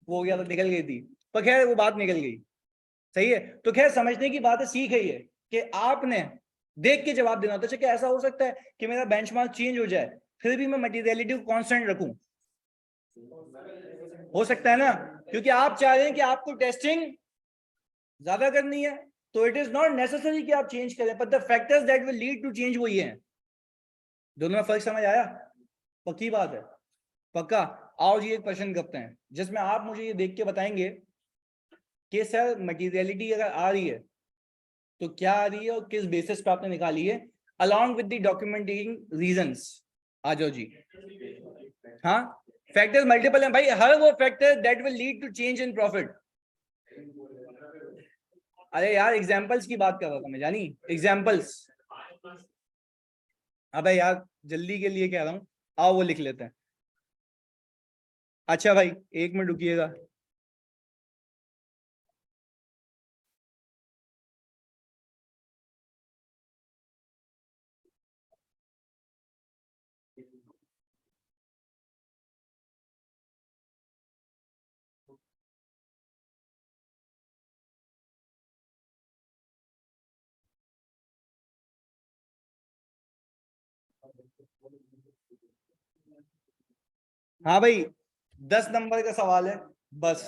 वो हो गया तो निकल गई थी, पर खैर वो बात निकल गई। सही है। तो खैर समझने की बात है, सीख है ये कि आपने देख के जवाब देना होता है। क्या ऐसा हो सकता है कि मेरा बेंचमार्क चेंज हो जाए फिर भी मैं मटेरियलिटी को कांस्टेंट रखूं? हो सकता है ना, क्योंकि आप चाह रहे हैं कि आपको टेस्टिंग ज्यादा करनी है, तो इट इज नॉट नेसेसरी कि आप चेंज करें, but the factors that will lead to change वही है। दोनों में फर्क समझ आया? पक्की बात है, पक्का। आओ जी एक क्वेश्चन करते हैं जिसमें आप मुझे ये देख के बताएंगे कि सर मटेरियलिटी अगर आ रही है तो क्या आ रही है और किस बेसिस पे आपने निकाली है, along with the documenting reasons. आ जाओ जी। हाँ, फैक्टर्स मल्टीपल हैं भाई, हर वो factor that will lead to change in profit. अरे यार एग्जांपल्स की बात कर रहा था मैं जानी, एग्जांपल्स। अबे यार जल्दी के लिए कह रहा हूँ, आओ वो लिख लेते हैं। अच्छा भाई 1 मिनट रुकिएगा। हाँ भाई 10 नंबर का सवाल है बस।